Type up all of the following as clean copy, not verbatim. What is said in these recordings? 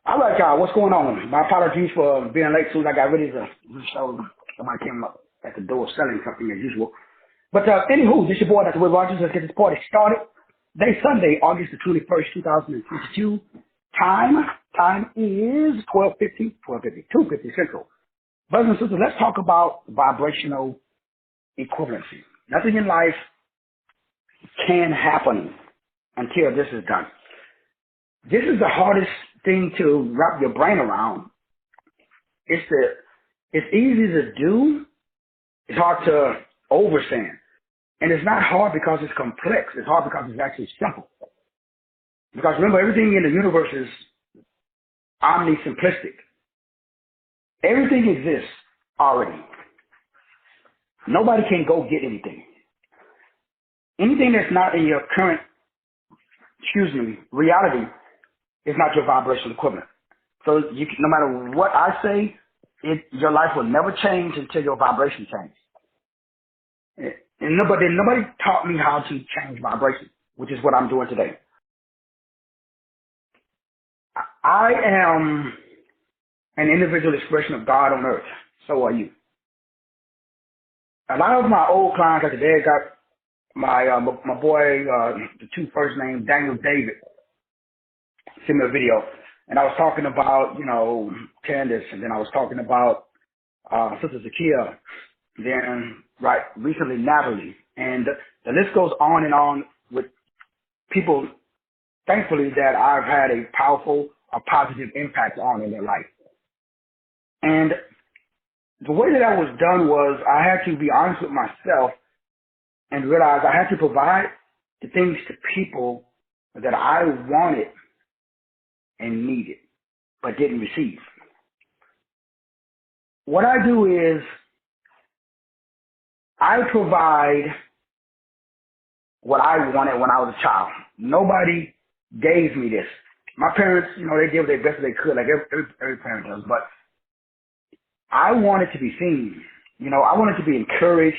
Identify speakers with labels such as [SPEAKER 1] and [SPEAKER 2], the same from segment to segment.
[SPEAKER 1] All right, y'all, what's going on? My apologies for being late. As soon as I got ready to show, somebody came up at the door selling something as usual. But anywho, this your boy, Dr. Will Rogers. Let's get this party started. Today's Sunday, August the 21st, 2022. Time is 12:50, 2:50 Central. Brothers and sisters, let's talk about vibrational equivalency. Nothing in life can happen until this is done. This is the hardest thing to wrap your brain around. It's easy to do. It's hard to understand. And it's not hard because it's complex. It's hard because it's actually simple. Because remember, everything in the universe is omni-simplistic. Everything exists already. Nobody can go get anything. Anything that's not in your current, reality is not your vibrational equivalent. So no matter what I say, your life will never change until your vibration changes. And nobody taught me how to change vibration, which is what I'm doing today. I am an individual expression of God on earth. So are you. A lot of my old clients, like today, got my boy, the two first names, Daniel David, sent me a video. And I was talking about, Candace, and then I was talking about Sister Zakia, then, recently Natalie. And the list goes on and on with people, thankfully, that I've had a powerful or positive impact on in their life. And the way that was done was I had to be honest with myself and realize I had to provide the things to people that I wanted and needed, but didn't receive. What I do is I provide what I wanted when I was a child. Nobody gave me this. My parents, they did their best they could, like every parent does, but I wanted to be seen. I wanted to be encouraged,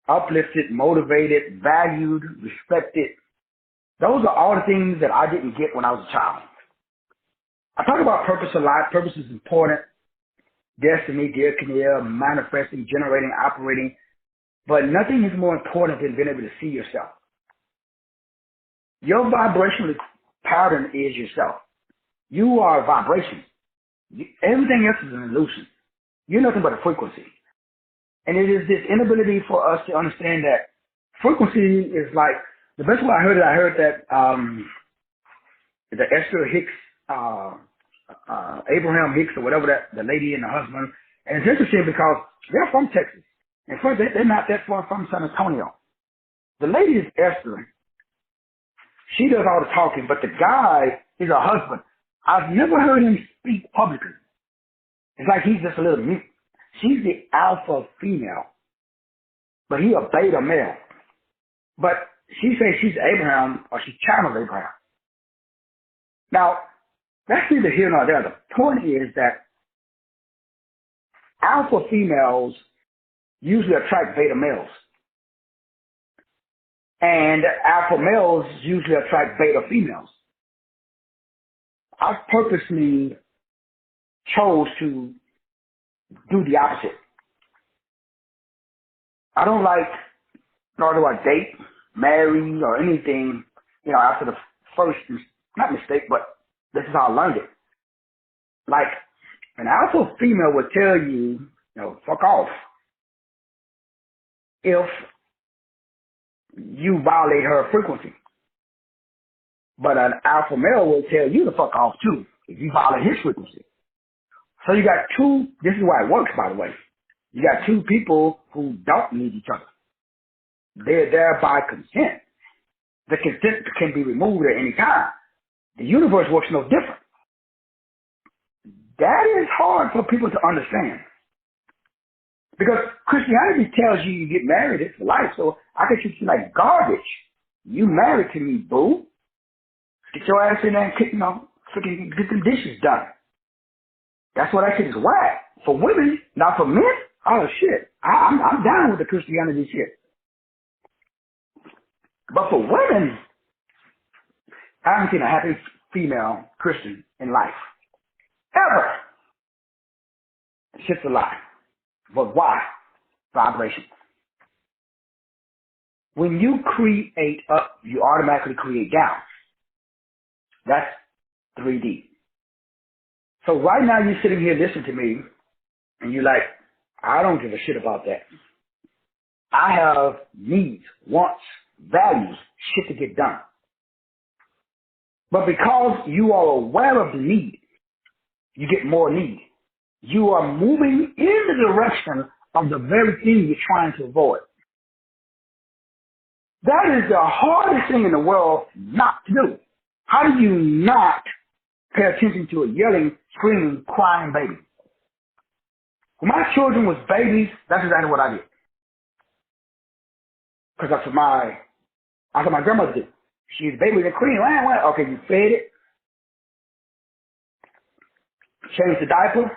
[SPEAKER 1] uplifted, motivated, valued, respected. Those are all the things that I didn't get when I was a child. I talk about purpose a lot. Purpose is important. Destiny, dear Kinnear, manifesting, generating, operating. But nothing is more important than being able to see yourself. Your vibrational pattern is yourself. You are a vibration. Everything else is an illusion. You're nothing but a frequency. And it is this inability for us to understand that frequency is like, the best way I heard that the Esther Hicks, Abraham Hicks or whatever, that the lady and the husband. And it's interesting because they're from Texas. And first, they're not that far from San Antonio. The lady is Esther. She does all the talking, but the guy is her husband. I've never heard him speak publicly. It's like he's just a little mute. She's the alpha female, but he a beta male. But she says she's Abraham, or she channels Abraham. Now, that's neither here nor there. The point is that alpha females usually attract beta males. And alpha males usually attract beta females. I purposely chose to do the opposite. I don't like, nor do I date, marry, or anything, after the first, not mistake, but this is how I learned it. Like, an alpha female would tell you, fuck off, if you violate her frequency. But an alpha male will tell you to fuck off too, if you violate his frequency. So you got two, this is why it works, by the way. You got two people who don't need each other. They're there by consent. The consent can be removed at any time. The universe works no different. That is hard for people to understand. Because Christianity tells you get married, it's for life, so I can treat you like garbage. You married to me, boo. Get your ass in there and freaking get them dishes done. That's what that shit is whack. For women, not for men, oh shit. I'm down with the Christianity shit. But for women, I haven't seen a happy female Christian in life. ever. Shit's a lie. But why? Vibration. When you create up, you automatically create down. That's 3D. So right now you're sitting here listening to me, and you're like, I don't give a shit about that. I have needs, wants, values, shit to get done. But because you are aware of the need, you get more need. You are moving in the direction of the very thing you're trying to avoid. That is the hardest thing in the world not to do. How do you not pay attention to a yelling, screaming, crying baby? When my children was babies, that's exactly what I did. Because that's what my grandmother did. She's baby with a cream. Okay, you fed it, changed the diaper,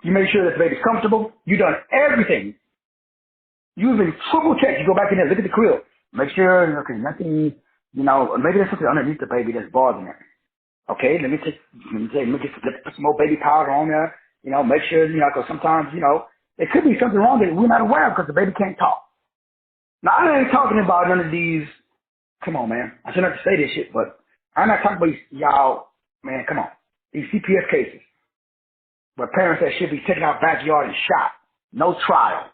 [SPEAKER 1] you make sure that the baby's comfortable, you done everything. You even triple check. You go back in there, look at the crib, make sure, okay, nothing, maybe there's something underneath the baby that's bothering it. Okay, let me put some more baby powder on there, make sure, because sometimes, there could be something wrong that we're not aware of because the baby can't talk. Now, I ain't talking about none of these, come on, man, I shouldn't have to say this shit, but I'm not talking about y'all, man, come on, these CPS cases where parents that should be taken out backyard and shot, no trial,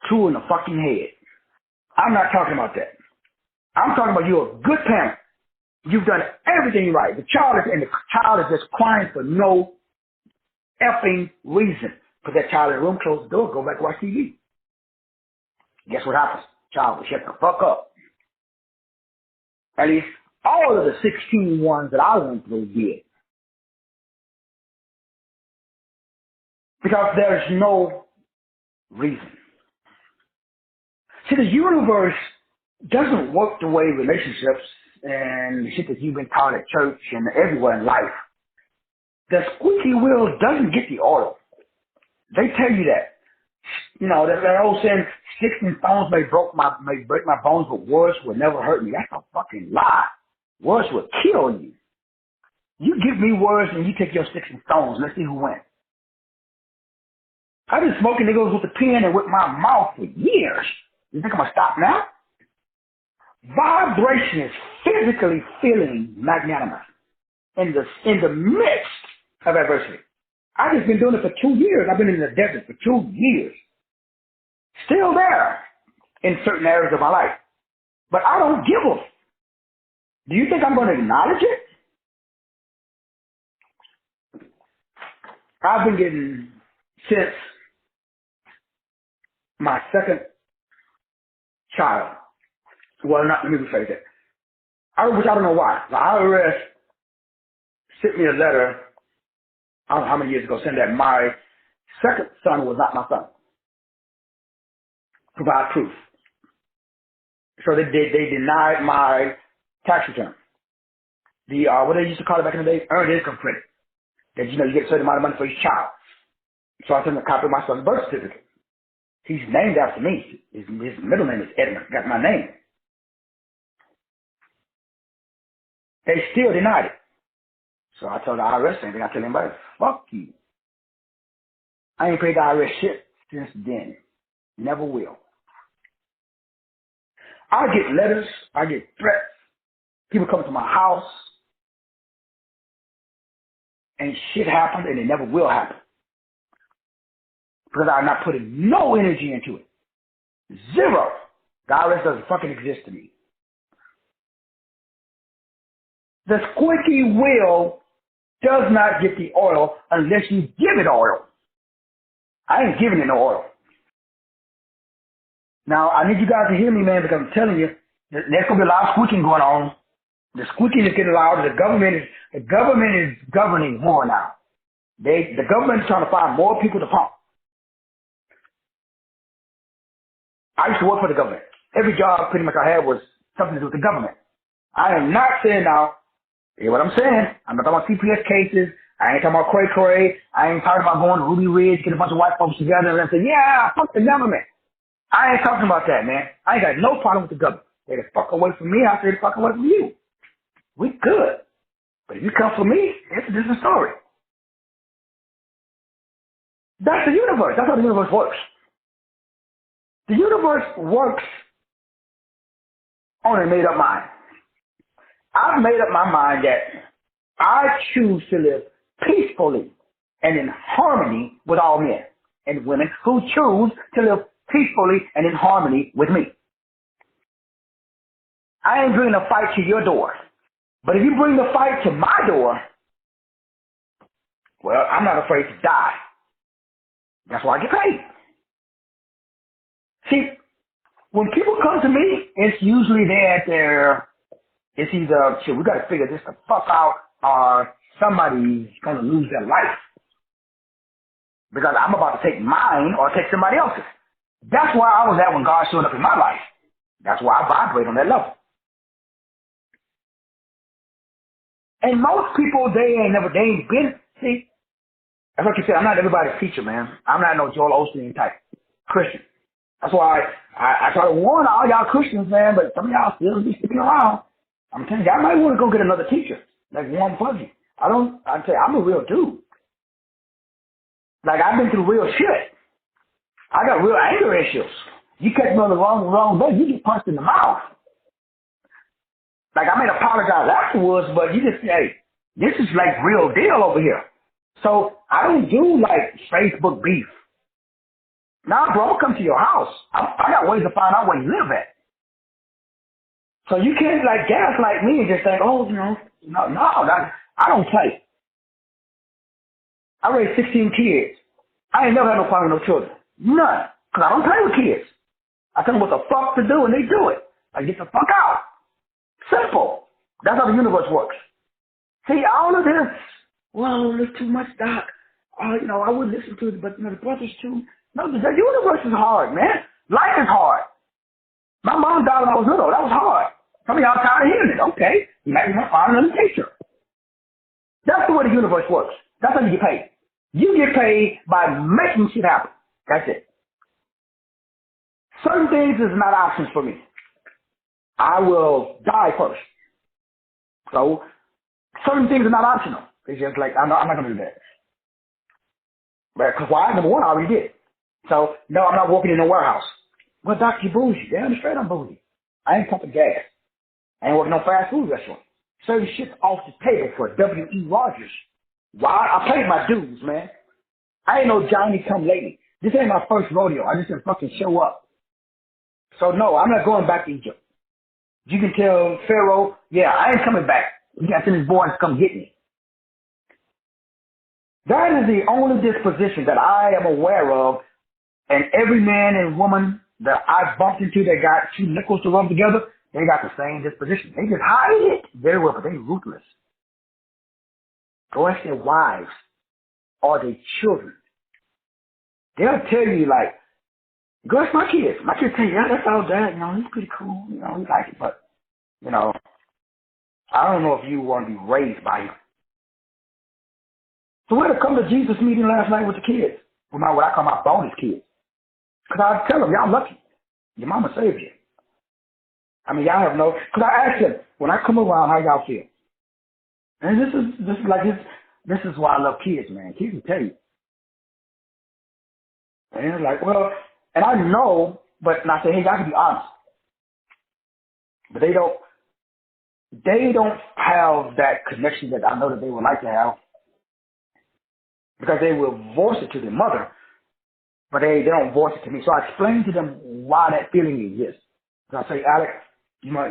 [SPEAKER 1] 2 in the fucking head. I'm not talking about that. I'm talking about you're a good parent. You've done everything right. The child is just crying for no effing reason. Put that child in the room, close the door, go back and watch TV. Guess what happens? Child will shut the fuck up. At least all of the 16 ones that I went through did. Because there's no reason. See, the universe doesn't work the way relationships and the shit that you've been taught at church and everywhere in life. The squeaky wheel doesn't get the oil. They tell you that. That old saying, sticks and stones may break my bones, but words will never hurt me. That's a fucking lie. Words will kill you. You give me words and you take your sticks and stones. Let's see who wins. I've been smoking niggas with a pen and with my mouth for years. You think I'm gonna stop now? Vibration is physically feeling magnanimous in the midst of adversity. I've just been doing it for 2 years. I've been in the desert for 2 years. Still there in certain areas of my life. But I don't give a. Do you think I'm going to acknowledge it? I've been getting, since my second child, well, not, let me rephrase that. Which I don't know why. The IRS sent me a letter, I don't know how many years ago, saying that my second son was not my son. Provide proof. So they denied my tax return. The, what they used to call it back in the day, earned income credit. That, you get a certain amount of money for each child. So I sent a copy of my son's birth certificate. He's named after me. His middle name is Edmund. Got my name. They still denied it. So I told the IRS thing, I tell anybody, fuck you. I ain't paid the IRS shit since then. Never will. I get letters, I get threats. People come to my house, and shit happens, and it never will happen. Because I'm not putting no energy into it. Zero. The IRS doesn't fucking exist to me. The squeaky wheel does not get the oil unless you give it oil. I ain't giving it no oil. Now, I need you guys to hear me, man, because I'm telling you, there's going to be a lot of squeaking going on. The squeaking is getting louder. The government is governing more now. The government is trying to find more people to pump. I used to work for the government. Every job pretty much I had was something to do with the government. I am not saying now, hear what I'm saying? I'm not talking about CPS cases. I ain't talking about cray-cray. I ain't talking about going to Ruby Ridge, get a bunch of white folks together and say, yeah, fuck the government. I ain't talking about that, man. I ain't got no problem with the government. They the fuck away from me, I say the fuck away from you. We good. But If you come for me, it's a different story. That's the universe. That's how the universe works. The universe works on a made-up mind. I've made up my mind that I choose to live peacefully and in harmony with all men and women who choose to live peacefully and in harmony with me. I ain't bringing a fight to your door. But if you bring the fight to my door, well, I'm not afraid to die. That's why I get paid. See, when people come to me, it's usually it's either, shit, we got to figure this the fuck out, or somebody's going to lose their life. Because I'm about to take mine or take somebody else's. That's where I was at when God showed up in my life. That's why I vibrate on that level. And most people, they ain't been, see, that's what you said, I'm not everybody's teacher, man. I'm not no Joel Osteen type Christian. That's why I try to warn all y'all Christians, man, but some of y'all still be sticking around. I'm telling you, I might want to go get another teacher, like Warm Fuzzy. I tell you, I'm a real dude. Like, I've been through real shit. I got real anger issues. You catch me on the wrong day, you get punched in the mouth. Like, I may apologize afterwards, but you just say, this is like real deal over here. So I don't do like Facebook beef. Nah, bro, I'll come to your house. I got ways to find out where you live at. So you can't like gaslight me and just think, oh, no, I don't play. I raised 16 kids. I ain't never had no problem with no children. None. Because I don't play with kids. I tell them what the fuck to do and they do it. Like, get the fuck out. Simple. That's how the universe works. See, all of this, well, there's too much, Doc. I wouldn't listen to it, but the brothers too. No, the universe is hard, man. Life is hard. My mom died when I was little. That was hard. Some of y'all tired of hearing it. Okay. You might want to find another teacher. That's the way the universe works. That's how you get paid. You get paid by making shit happen. That's it. Certain things is not options for me. I will die first. So, certain things are not optional. It's just like, I'm not going to do that. Because why? Number one, I already did. So, no, I'm not working in a warehouse. Well, Doc, you bougie. Damn straight I'm bougie. I ain't pumping gas. I ain't working no fast food restaurant. Serving shit off the table for W.E. Rogers. Why? I paid my dues, man. I ain't no Johnny come lately. This ain't my first rodeo. I just didn't fucking show up. So, no, I'm not going back to Egypt. You can tell Pharaoh, yeah, I ain't coming back. You got to send his boys to come get me. That is the only disposition that I am aware of, and every man and woman that I bumped into that got two nickels to rub together, they got the same disposition. They just hide it very well, but they ruthless. Go ask their wives or their children. They'll tell you, like, go ask my kids. My kids tell you, yeah, that's all dad. He's pretty cool. We like it, but, I don't know if you want to be raised by him. So we had to come to Jesus meeting last night with the kids. With what I call my bonus kids. Because I tell them, y'all lucky. Your mama saved you. I mean, y'all have no, because I asked them, when I come around, how y'all feel? And this is why I love kids, man. Kids will tell you. And they're like, well, and I know, but and I say, hey, y'all can be honest. But they don't have that connection that I know that they would like to have. Because they will voice it to their mother, but they don't voice it to me. So I explain to them why that feeling exists. So I say, Alex, why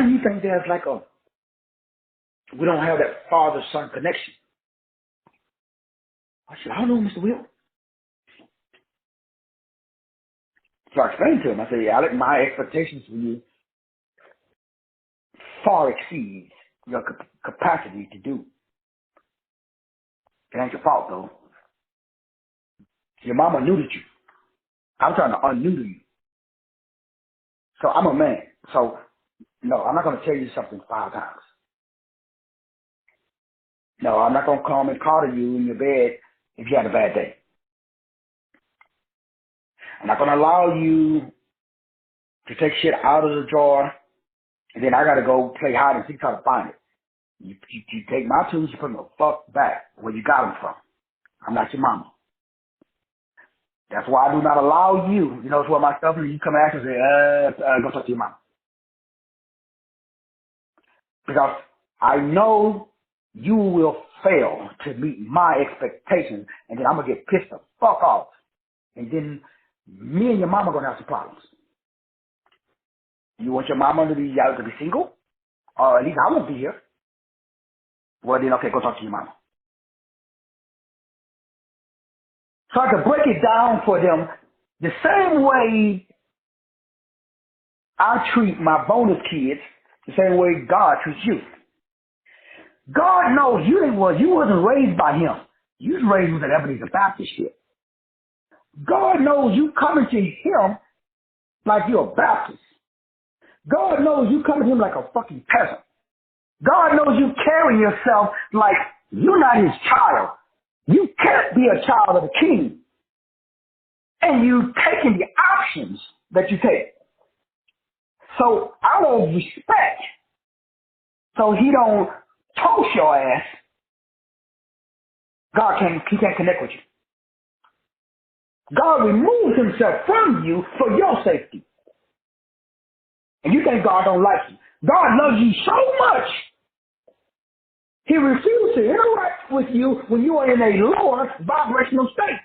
[SPEAKER 1] do you think there's like we don't have that father-son connection? I said, I don't know, Mr. Will. So I explained to him, I said, Alex, my expectations for you far exceeds your capacity to do. It ain't your fault, though. Your mama knew to you. I'm trying to unnoodle you. So I'm a man. So, no, I'm not going to tell you something 5 times. No, I'm not going to come and coddle you in your bed if you had a bad day. I'm not going to allow you to take shit out of the drawer, and then I got to go play hide and seek how to find it. You take my tools, you put them the fuck back where you got them from. I'm not your mama. That's why I do not allow you, you know, to my stuff, and you come after and say, go talk to your mama. Because I know you will fail to meet my expectations, and then I'm going to get pissed the fuck off. And then me and your mama are going to have some problems. You want your mama to be single? Or at least I won't be here. Well, then, okay, go talk to your mama. So I have to break it down for them the same way I treat my bonus kids, the same way God treats you. God knows you wasn't raised by him. You was raised with an Ebenezer Baptist shit. God knows you coming to him like you're a Baptist. God knows you coming to him like a fucking peasant. God knows you carrying yourself like you're not his child. You can't be a child of the king. And you taking the options that you take. So out of respect, so he don't toast your ass, he can't connect with you. God removes himself from you for your safety. And you think God don't like you. God loves you so much, he refuses to interact with you when you are in a lower vibrational state.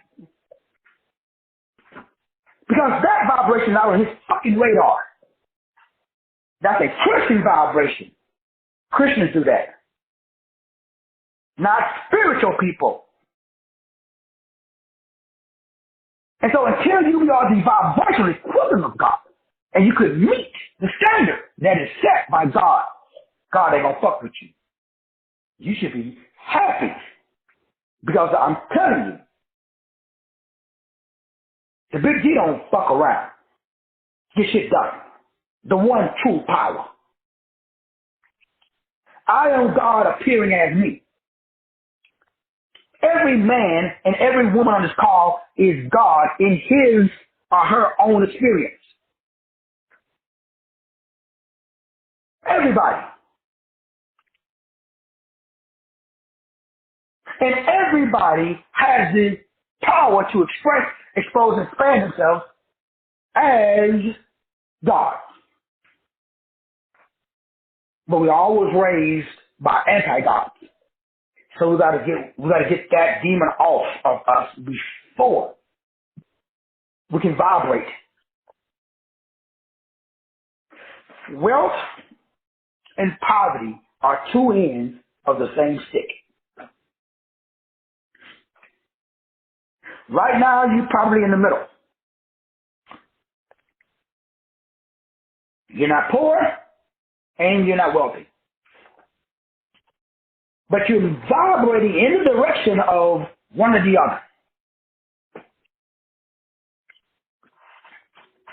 [SPEAKER 1] Because that vibration is out on his fucking radar. That's a Christian vibration. Christians do that. Not spiritual people. And so until you are the vibrational equivalent of God, and you could meet the standard that is set by God, God ain't gonna fuck with you. You should be happy. Because I'm telling you, the big G don't fuck around. Get shit done. The one true power. I am God appearing as me. Every man and every woman on this call is God in his or her own experience. Everybody. And everybody has the power to express, expose, and expand themselves as God. But we are always raised by anti-gods. So we gotta get that demon off of us before we can vibrate. Wealth and poverty are two ends of the same stick. Right now, you're probably in the middle. You're not poor and you're not wealthy. But you're vibrating in the direction of one or the other.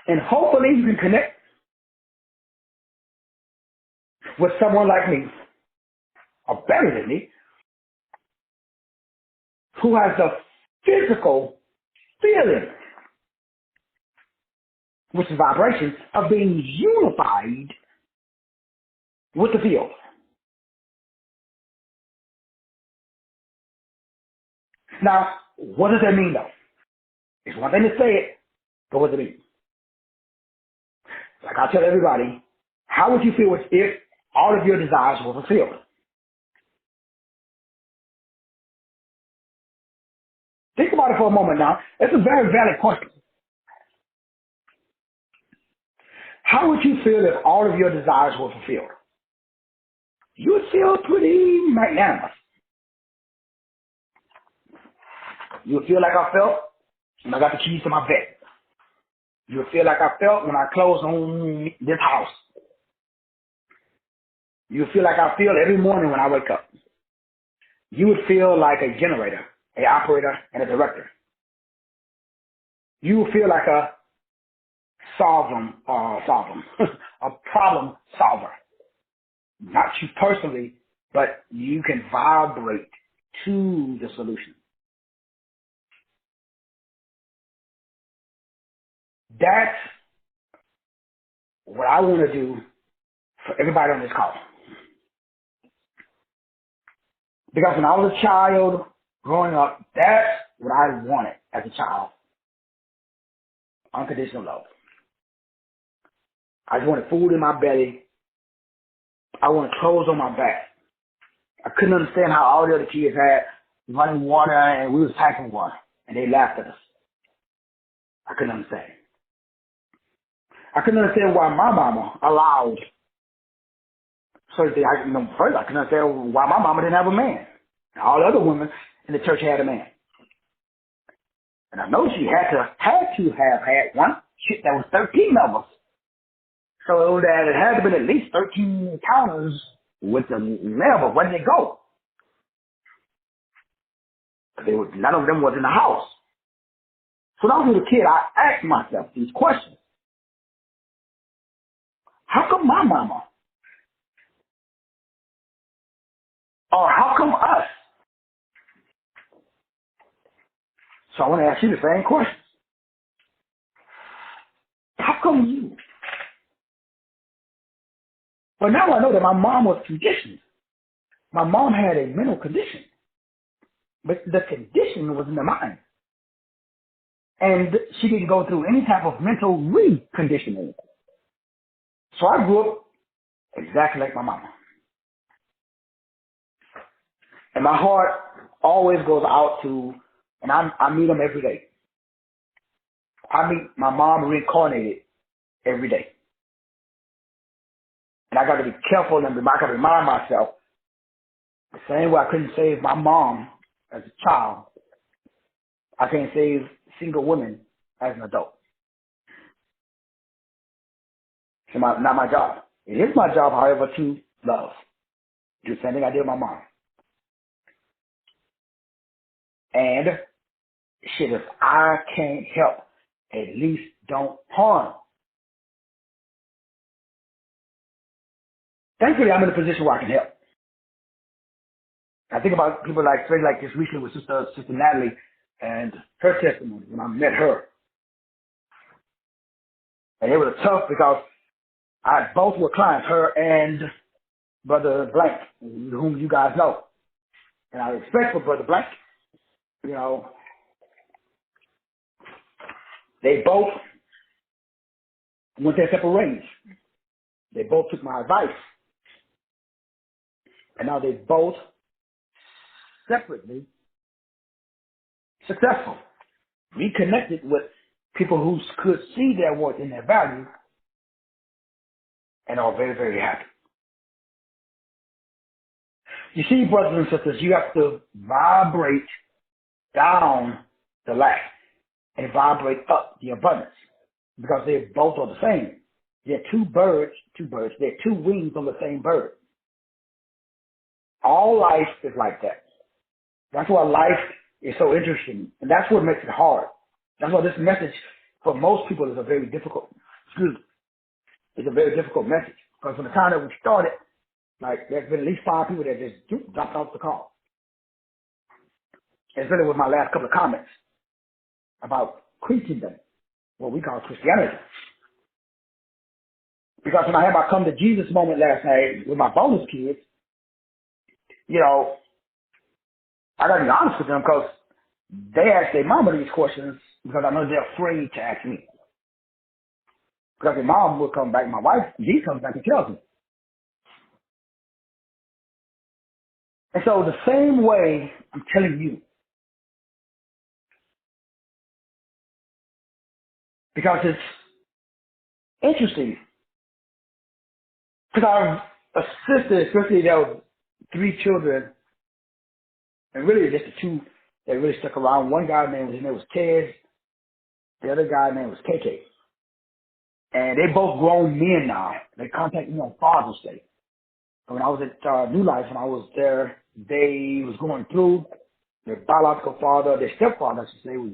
[SPEAKER 1] And hopefully you can connect with someone like me, or better than me, who has the physical feeling, which is vibration, of being unified with the field. Now, what does that mean, though? It's one thing to say it, but what does it mean? Like I tell everybody, how would you feel if all of your desires were fulfilled? Think about it for a moment now. It's a very valid question. How would you feel if all of your desires were fulfilled? You would feel pretty magnanimous. You would feel like I felt when I got the keys to my bed. You would feel like I felt when I closed on this house. You would feel like I feel every morning when I wake up. You would feel like a generator, an operator, and a director. You would feel like a a problem solver. Not you personally, but you can vibrate to the solution. That's what I want to do for everybody on this call. Because when I was a child, growing up, that's what I wanted as a child. Unconditional love. I just wanted food in my belly. I wanted clothes on my back. I couldn't understand how all the other kids had running water and we was packing water. And they laughed at us. I couldn't understand. I couldn't understand why my mama allowed certain things. First, I couldn't understand why my mama didn't have a man. All the other women in the church had a man. And I know she had to have had one. Shit, there was 13 of us. So that it had to be at least 13 encounters with the male, but where did they go? None of them was in the house. So when I was a kid, I asked myself these questions. How come my mama? Or how come us? So I want to ask you the same question. How come you? But now I know that my mom was conditioned. My mom had a mental condition. But the condition was in the mind. And she didn't go through any type of mental reconditioning. So I grew up exactly like my mama. And my heart always goes out to, and I meet them every day. I meet my mom reincarnated every day. And I got to be careful and I got to remind myself, the same way I couldn't save my mom as a child, I can't save single women as an adult. It's not my job. It is my job, however, to love. Do the same thing I did with my mom. And shit, if I can't help, at least don't harm. Thankfully, I'm in a position where I can help. I think about people like, especially like this recently with Sister Natalie and her testimony when I met her. And it was tough because both were clients, her and Brother Blank, whom you guys know. And I respect for Brother Blank. You know, they both went their separate ways. They both took my advice. And now they both separately successful. Reconnected with people who could see their worth and their value and are very, very happy. You see, brothers and sisters, you have to vibrate down the lack and vibrate up the abundance because they both are the same. They're two birds, they're two wings on the same bird. All life is like that. That's why life is so interesting, and that's what makes it hard. That's why this message, for most people, is a very difficult, it's a very difficult message. Because from the time that we started, like, there's been at least 5 people that just dropped off the call. Especially with my last couple of comments about Christendom, what we call Christianity. Because when I had my come to Jesus moment last night with my bonus kids, you know, I got to be honest with them because they ask their mama these questions because I know they're afraid to ask me. Because their mom will come back, my wife, she comes back and tells me. And so the same way I'm telling you, because it's interesting, because our sister, especially there were 3 children, and really just the 2 that really stuck around. One guy, his name was Ted. The other guy, name was KK. And they both grown men now. They contact me on Father's Day. And when I was at New Life, when I was there, they was going through their biological father, their stepfather, I should say, was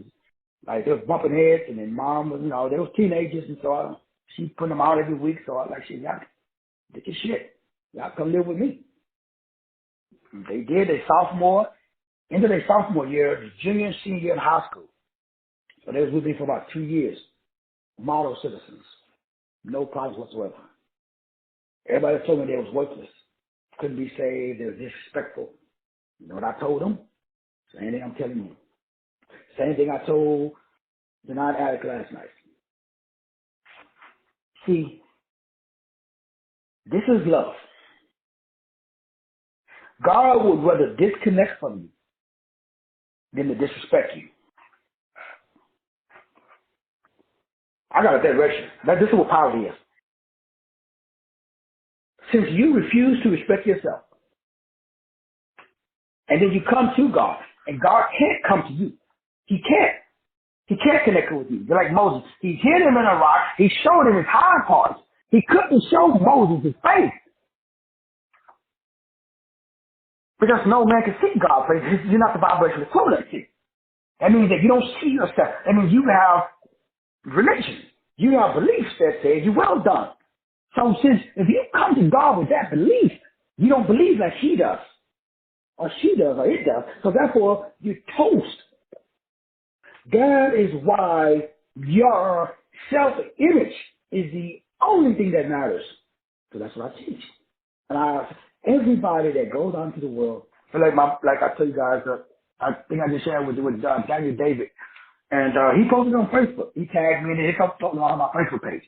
[SPEAKER 1] like, they was bumping heads, and then mom was, you know, they was teenagers, and so she put them out every week, so I like, shit, y'all did your shit. Y'all come live with me. And they did their into their sophomore year, junior and senior year in high school. So they was with me for about 2 years. Model citizens. No problems whatsoever. Everybody told me they was worthless. Couldn't be saved. They were disrespectful. You know what I told them? Same thing I'm telling you. Same thing I told the non-addict last night. See, this is love. God would rather disconnect from you than to disrespect you. I got a declaration. This is what poverty is. Since you refuse to respect yourself, and then you come to God, and God can't come to you. He can't. He can't connect with you. You're like Moses. He hid him in a rock. He showed him his hind parts. He couldn't show Moses his face. Because no man can see God's face. You're not the vibrational equivalency. That means that you don't see yourself. That means you have religion. You have beliefs that say you're well done. So since if you come to God with that belief, you don't believe like he does, or she does, or it does. So therefore, you're toast. That is why your self-image is the only thing that matters. So that's what I teach. And everybody that goes out into the world, like I tell you guys, I think I just shared with Daniel David, and he posted on Facebook. He tagged me, and it comes talking on my Facebook page.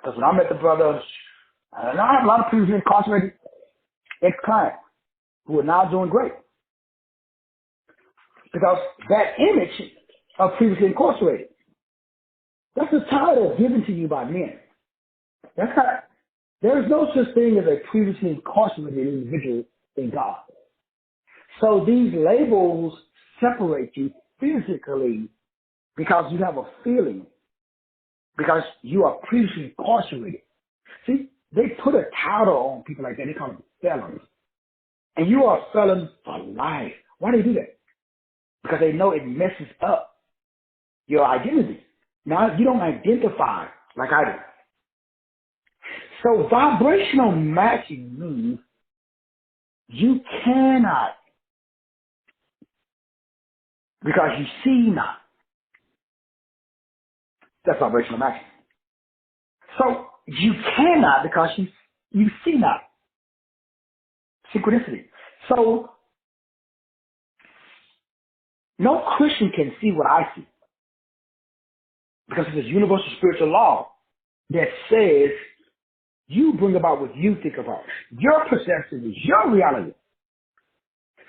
[SPEAKER 1] Because when I met the brother, and I have a lot of previously incarcerated ex-clients who are now doing great. Because that image of previously incarcerated, that's a title given to you by men. That's not, there is no such thing as a previously incarcerated individual in God. So these labels separate you physically because you have a feeling, because you are previously incarcerated. See, they put a title on people like that. They call them felons. And you are a felon for life. Why do they do that? Because they know it messes up your identity. Now you don't identify like I do. So vibrational matching means you cannot, because you see not. That's vibrational matching. So you cannot because you see not. Synchronicity. So no Christian can see what I see. Because it's a universal spiritual law that says you bring about what you think about. Your perception is your reality.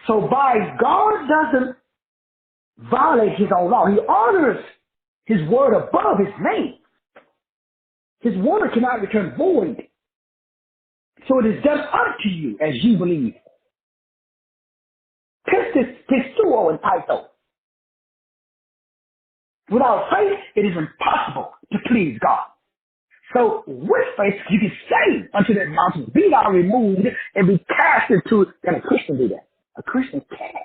[SPEAKER 1] So God doesn't violate his own law. He honors his word above his name. His word cannot return void. So it is done unto you as you believe. Pistuo and Pytho. Without faith, it is impossible to please God. So with faith, you can say unto that mountain, be thou removed and be cast into, can a Christian do that? A Christian can't,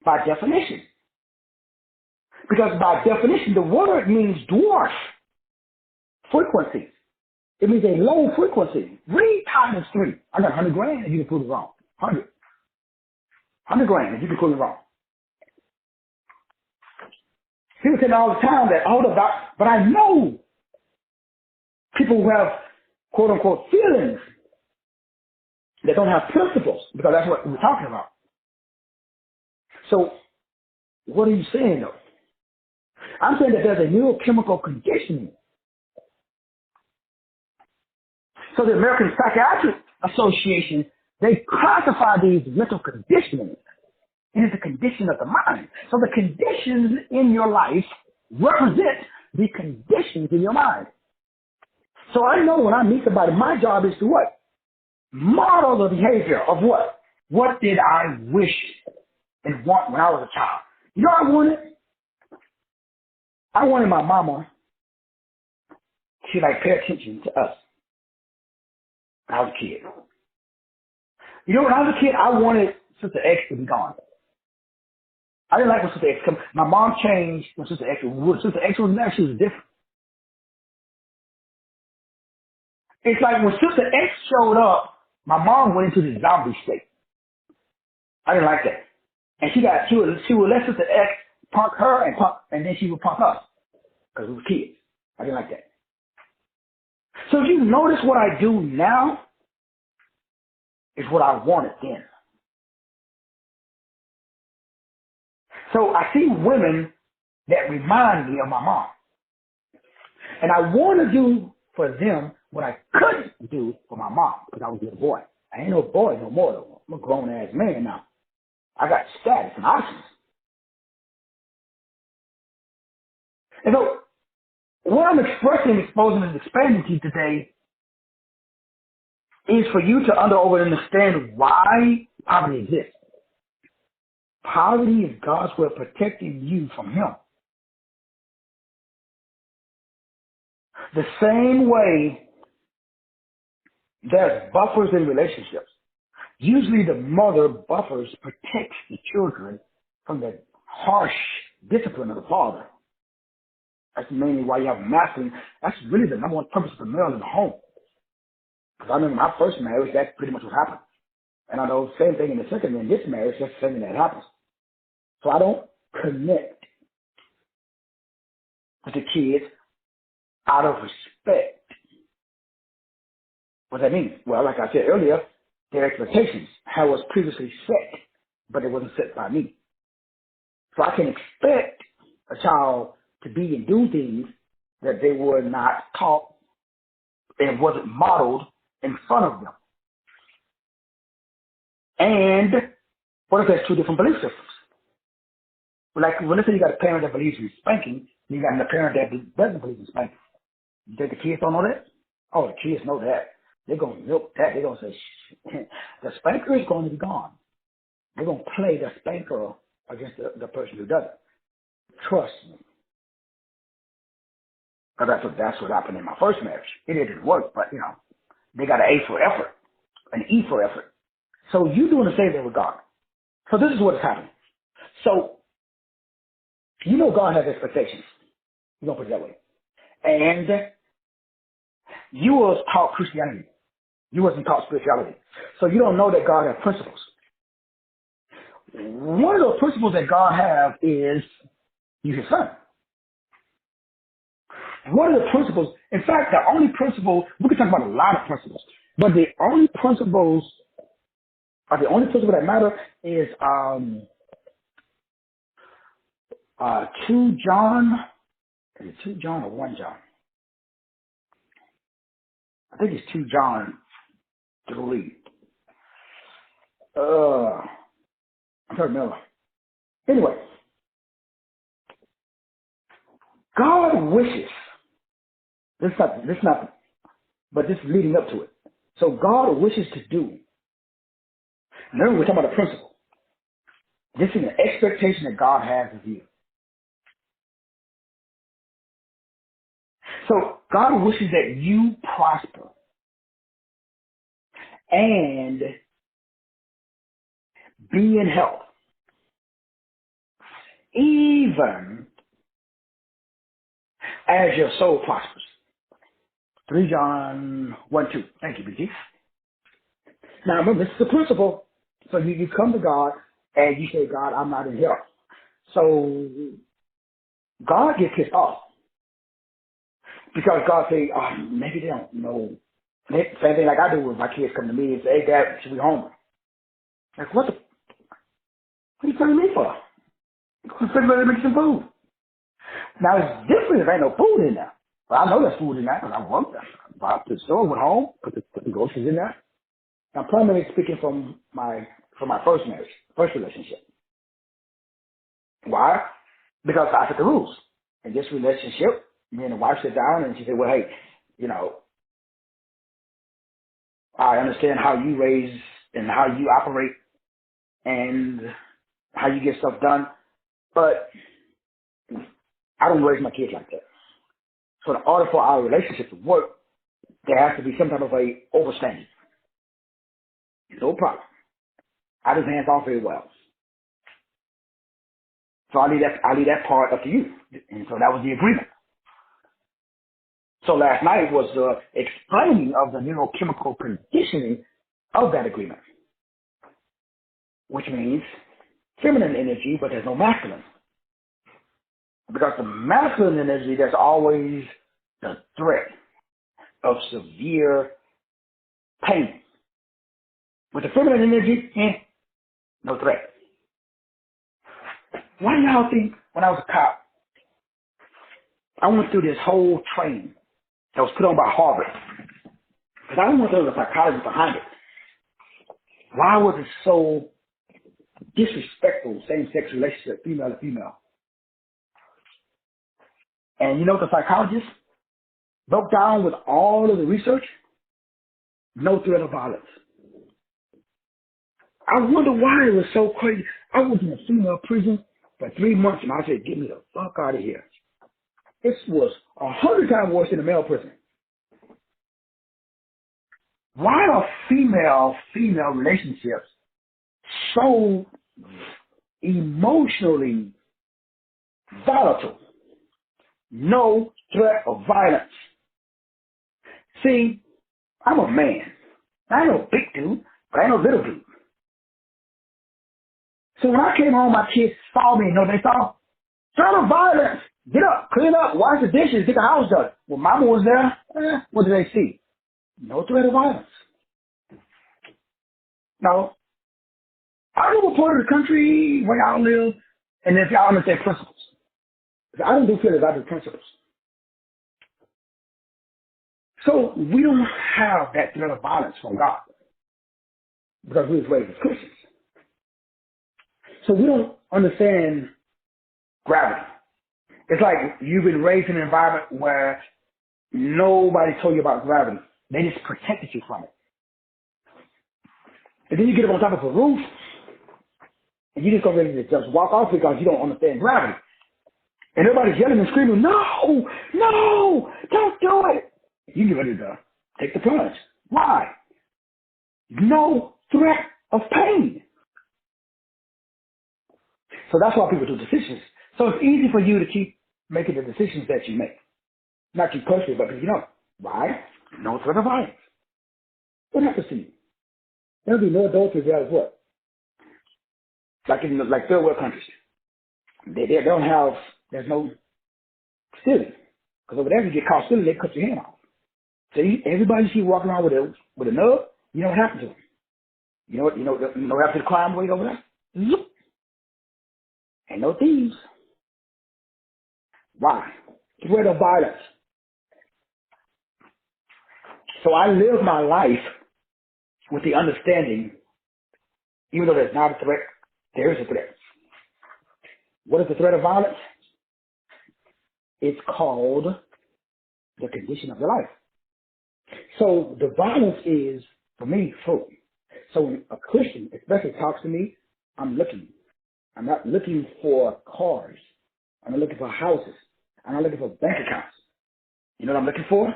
[SPEAKER 1] by definition. Because by definition, the word means dwarf frequency. It means a low frequency. Read Titus 3. I got 100 grand if you can prove it wrong. 100 grand if you can prove it wrong. People tell me all the time that, hold up, doc, but I know people who have, quote unquote, feelings that don't have principles, because that's what we're talking about. So, what are you saying though? I'm saying that there's a neurochemical conditioning. So the American Psychiatric Association, they classify these mental conditionings. It is a condition of the mind. So the conditions in your life represent the conditions in your mind. So I know when I meet somebody, my job is to what? Model the behavior of what? What did I wish and want when I was a child? You know what I wanted? I wanted my mama to pay attention to us when I was a kid. You know, when I was a kid, I wanted Sister X to be gone. I didn't like when Sister X come. My mom changed when Sister X was. When Sister X was there, she was different. It's like when Sister X showed up, my mom went into the zombie state. I didn't like that. And she would let Sister X punk her and then she would punk us. Because we were kids. I didn't like that. So if you notice what I do now, is what I wanted then. So I see women that remind me of my mom. And I want to do for them what I couldn't do for my mom because I was a little boy. I ain't no boy no more though. I'm a grown-ass man now. I got status and options. And so what I'm expressing, exposing, and expanding to you today is for you to understand why poverty exists. Poverty is God's way of protecting you from Him. The same way there's buffers in relationships. Usually the mother buffers, protects the children from the harsh discipline of the father. That's mainly why you have masculine. That's really the number one purpose of the male in the home. Because I remember my first marriage, that's pretty much what happened. And I know the same thing in the second, in this marriage, that's the same thing that happens. So I don't connect with the kids out of respect. What does that mean? Well, like I said earlier, their expectations, how it was previously set, but it wasn't set by me. So I can expect a child to be and do things that they were not taught and wasn't modeled in front of them. And what if there's two different belief systems? Like, well, let's say you got a parent that believes in spanking, and you got a parent that doesn't believe in spanking. You think the kids don't know that? Oh, the kids know that. They're going to milk that. They're going to say, the spanker is going to be gone. They're going to play the spanker against the person who doesn't. Trust me. Because that's what happened in my first marriage. It didn't work, but, they got an A for effort, an E for effort. So you doing the same thing with God. So this is what is happening. So, God has expectations. We're going to put it that way. And you was taught Christianity. You wasn't taught spirituality. So you don't know that God has principles. One of those principles that God has is you His son. One of the principles, in fact, the only principle, we can talk about a lot of principles, but the only principle that matter is 2 John, is it 2 John or 1 John? I think it's 2 John 3. I'm trying to remember. Anyway, God wishes, this is not, but this is leading up to it. So God wishes to do. Remember, we're talking about a principle. This is an expectation that God has of you. So God wishes that you prosper and be in health, even as your soul prospers. 3 John 1:2. Thank you, BG. Now remember, this is the principle. So you come to God and you say, God, I'm not in health. So God gets pissed off. Because God say, maybe they don't know. Same thing like I do when my kids come to me and say, hey, Dad, should we home? Like, what are you telling me for? I'm ready to make some food. Now, it's different if ain't no food in there. But I know there's food in there because I work there. I put the store, went home, put the groceries in there. I'm primarily speaking from my first marriage, first relationship. Why? Because I set the rules. In this relationship, me and the wife sit down and she said, well, hey, I understand how you raise and how you operate and how you get stuff done, but I don't raise my kids like that. So in order for our relationship to work, there has to be some type of a overstanding. No problem. I just hands off very well. So I leave that part up to you. And so that was the agreement. So last night was the explaining of the neurochemical conditioning of that agreement, which means feminine energy, but there's no masculine. Because the masculine energy, there's always the threat of severe pain. With the feminine energy, no threat. Why do y'all think when I was a cop, I went through this whole training that was put on by Harvard? Because I went through the psychology behind it. Why was it so disrespectful, same-sex relationship, female to female? And you know what the psychologist broke down with all of the research? No threat of violence. I wonder why it was so crazy. I was in a female prison for 3 months, and I said, get me the fuck out of here. This was 100 times worse than a male prison. Why are female relationships so emotionally volatile? No threat of violence. See, I'm a man. I ain't no big dude, but I ain't no little dude. So when I came home, my kids saw me. You know what they saw? Threat of violence. Get up, clean up, wash the dishes, get the house done. When mama was there, what did they see? No threat of violence. No. I live a part of the country where y'all live, and if y'all understand principles. I don't do feelings, I do principles. So we don't have that threat of violence from God because we was raised as Christians. So we don't understand gravity. It's like you've been raised in an environment where nobody told you about gravity. They just protected you from it. And then you get up on top of a roof, and you just go ready to just walk off because you don't understand gravity. And everybody's yelling and screaming, no, don't do it. You get ready to take the plunge. Why? No threat of pain. So that's why people do decisions. So it's easy for you to keep making the decisions that you make. Not you personally, but you know. Why? No threat of violence. What happens to you? There'll be no adultery there as what? Like in like third world countries. They don't have, there's no stealing. Because over there, if you get caught stealing, they cut your hand off. So everybody you see walking around with a nub, you know what happened to them. You know what happened to the crime rate over there? Zoop. Ain't no thieves. Why? Threat of violence. So I live my life with the understanding, even though there's not a threat, there is a threat. What is the threat of violence? It's called the condition of your life. So the violence is, for me, fruit. So when a Christian especially talks to me, I'm looking. I'm not looking for cars. I'm not looking for houses. I'm not looking for bank accounts. You know what I'm looking for?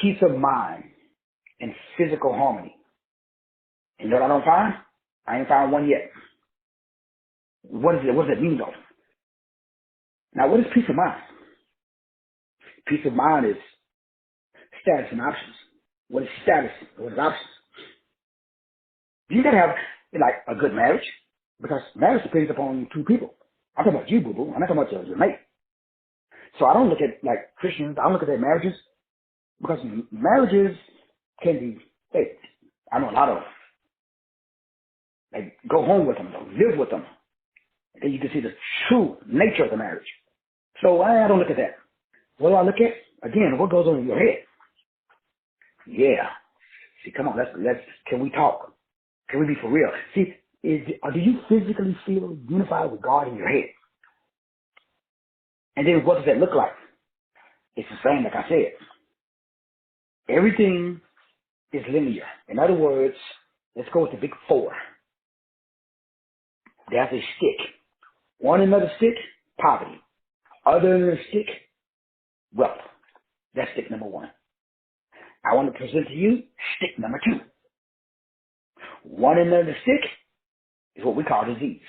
[SPEAKER 1] Peace of mind and physical harmony. You know what I don't find? I ain't found one yet. What is it? What does it mean though? Now, what is peace of mind? Peace of mind is status and options. What is status? What is options? You gotta have like a good marriage because marriage depends upon two people. I'm talking about you, boo boo. I'm not talking about your mate. So I don't look at like Christians. I don't look at their marriages because marriages can be faked. I know a lot of them. Like go home with them, live with them, and then you can see the true nature of the marriage. So I don't look at that. What do I look at? Again, what goes on in your head? Yeah. See, come on, let's. Can we talk? Can we be for real? See, do you physically feel unified with God in your head? And then what does that look like? It's the same, like I said. Everything is linear. In other words, let's go with the big four. There's a stick. One another stick, poverty. Other than a stick, wealth. That's stick number one. I want to present to you stick number two. One end of the stick is what we call disease.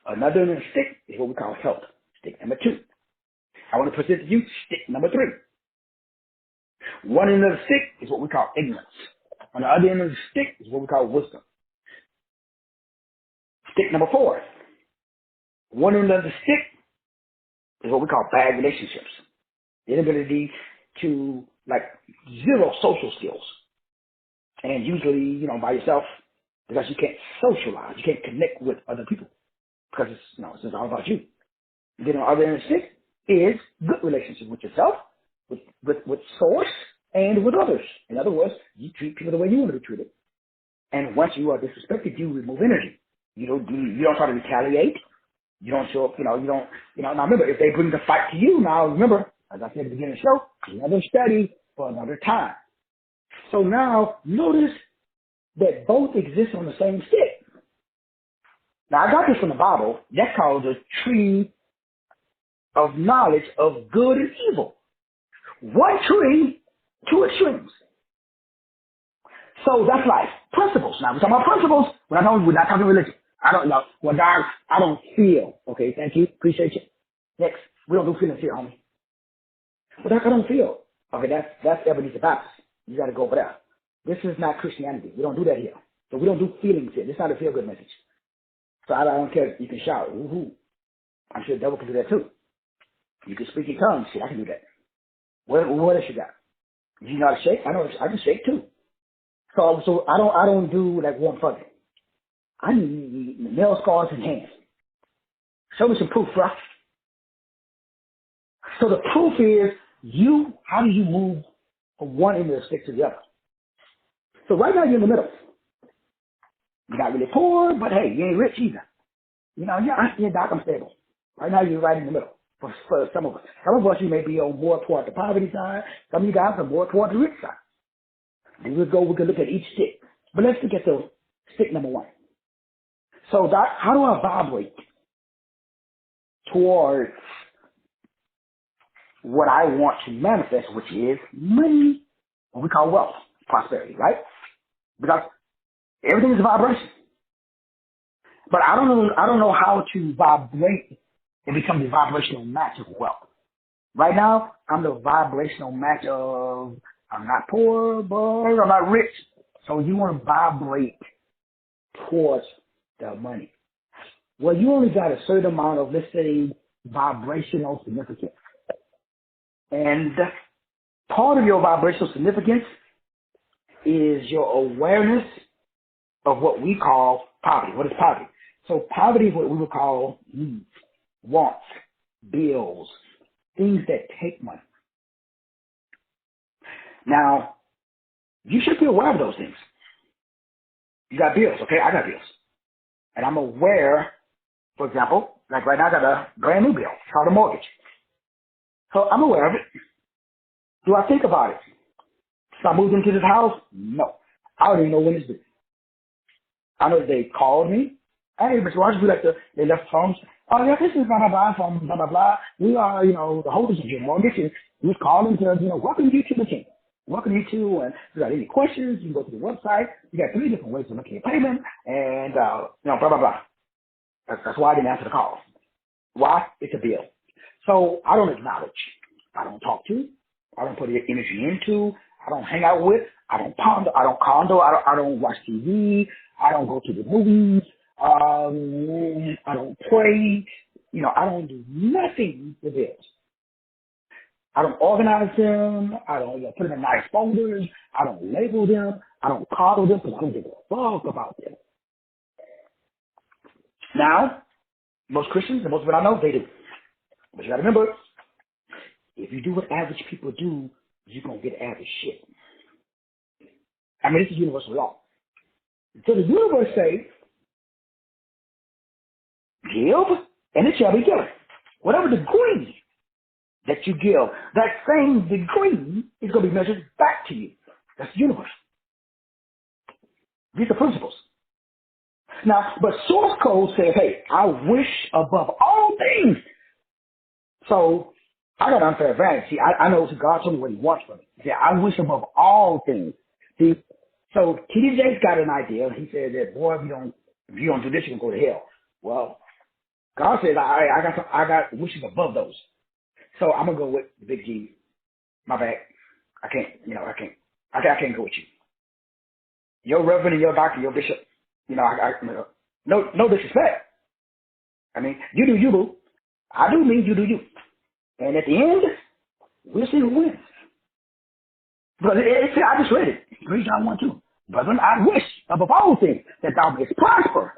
[SPEAKER 1] Another end of the stick is what we call health. Stick number two. I want to present to you stick number three. One end of the stick is what we call ignorance. On the other end of the stick is what we call wisdom. Stick number four. One end of the stick is what we call bad relationships. The inability to, like, zero social skills. And usually, by yourself, because you can't socialize, you can't connect with other people because it's just all about you. And then on the other end of the stick is good relationship with yourself, with source, and with others. In other words, you treat people the way you want to be treated. And once you are disrespected, you remove energy. You don't try to retaliate. You don't show up, now remember, if they bring the fight to you, now remember, as I said at the beginning of the show, another study for another time. So now, notice that both exist on the same stick. Now, I got this from the Bible. That's called the tree of knowledge of good and evil. One tree, two extremes. So that's life. Principles. Now, we're talking about principles. We're not talking religion. I don't know. Well, God, I don't feel. Okay, thank you. Appreciate you. Next. We don't do feelings here, homie. Well, Doc, I don't feel. Okay, that's Ebenezer Baptist. You got to go over there. This is not Christianity. We don't do that here. So we don't do feelings here. This is not a feel-good message. So I don't care if you can shout. Woohoo. I'm sure the devil can do that too. You can speak in tongues. Shit, I can do that. What else you got? You know how to shake? I can shake too. So I don't do like warm fuzzy. I need nail scars and hands. Show me some proof, bro. So the proof is how do you move from one end of the stick to the other? So right now you're in the middle. You're not really poor, but hey, you ain't rich either. Yeah, Doc, I'm stable. Right now you're right in the middle. For some of us. Some of us, you may be on more toward the poverty side. Some of you guys are more toward the rich side. And we can look at each stick. But let's look at the stick number one. So, Doc, how do I vibrate towards what I want to manifest, which is money, what we call wealth, prosperity, right? Because everything is a vibration. But I don't know how to vibrate and become the vibrational match of wealth. Right now, I'm the vibrational match of I'm not poor, but I'm not rich. So you want to vibrate towards the money. Well, you only got a certain amount of, let's say, vibrational significance. And part of your vibrational significance is your awareness of what we call poverty. What is poverty? So poverty is what we would call needs, wants, bills, things that take money. Now, you should be aware of those things. You got bills, okay? I got bills. And I'm aware, for example, like right now I got a brand new bill called a mortgage. So I'm aware of it. Do I think about it? So I moved into this house? No. I don't even know when it's due. I know that they called me. Hey, Mr. Rogers, they left phones. Oh, yeah, this is blah, blah, blah, from blah, blah, blah. We are, the holders of your mortgage. And we was calling to, welcome you to the team. Welcome you to, and if you got any questions, you can go to the website. You got 3 different ways to make your payment, and, blah, blah, blah. That's why I didn't answer the call. Why? It's a bill. So I don't acknowledge. I don't talk to. I don't put any energy into. I don't hang out with. I don't ponder. I don't condo. I don't watch TV. I don't go to the movies. I don't pray. I don't do nothing with bills. I don't organize them. I don't put them in nice folders. I don't label them. I don't coddle them because I don't give a fuck about them. Now, most Christians and most of what I know, they do. But you got to remember, if you do what average people do, you're going to get average shit. I mean, this is universal law. So the universe says, give, and it shall be given. Whatever degree that you give, that same degree is going to be measured back to you. That's the universe. These are principles. Now, but source code says, hey, I wish above all things. So I got an unfair advantage. See, I know God told me what he wants from me. He said, I wish above all things. See, so T.D. Jakes got an idea. He said that, boy, if you don't do this, you can go to hell. Well, God says, I got wishes above those. So I'm gonna go with the big G. My bad. I can't go with you. Your reverend and your doctor, your bishop. No disrespect. I mean, you do you, boo. I do me, you do you. And at the end, we'll see who wins. But I just read it. 3 John 1, 2. Brethren, I wish above all things that thou mayest prosper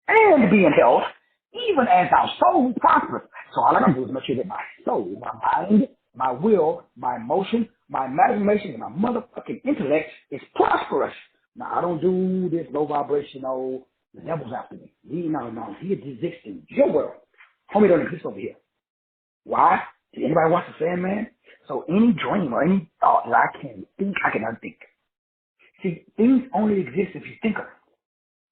[SPEAKER 1] and be in health, even as thy soul prospereth. So all I gotta do is make sure that my soul, my mind, my will, my emotion, my imagination, and my motherfucking intellect is prosperous. Now I don't do this low vibrational, the devil's after me. No, he exists in your world. Homie don't exist over here. Why? Did anybody watch the Sandman? So any dream or any thought that I can think, I can unthink. See, things only exist if you think of them.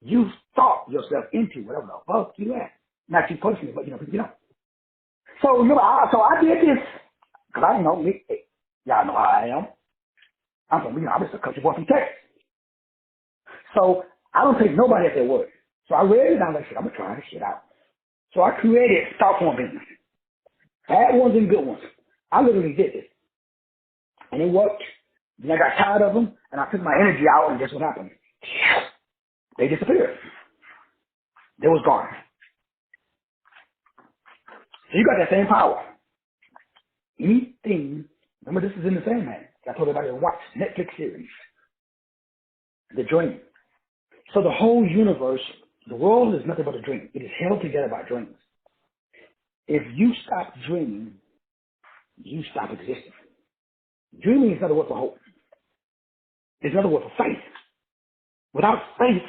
[SPEAKER 1] You thought yourself into whatever the fuck you at. Not you personally, but people don't. So remember, I did this because I didn't know me. Y'all know how I am. I'm from, I'm just a country boy from Texas. So I don't take nobody at their word. So I read it and I was like, shit, I'm gonna try this shit out. So I created thought form business. Bad ones and good ones. I literally did this. And it worked. Then I got tired of them and I took my energy out and guess what happened? They disappeared. They was gone. So you got that same power. Anything, remember this is in the same man. I told everybody to watch Netflix series. The Dream. So the whole universe, the world is nothing but a dream. It is held together by dreams. If you stop dreaming, you stop existing. Dreaming is another word for hope. It's another word for faith. Without faith,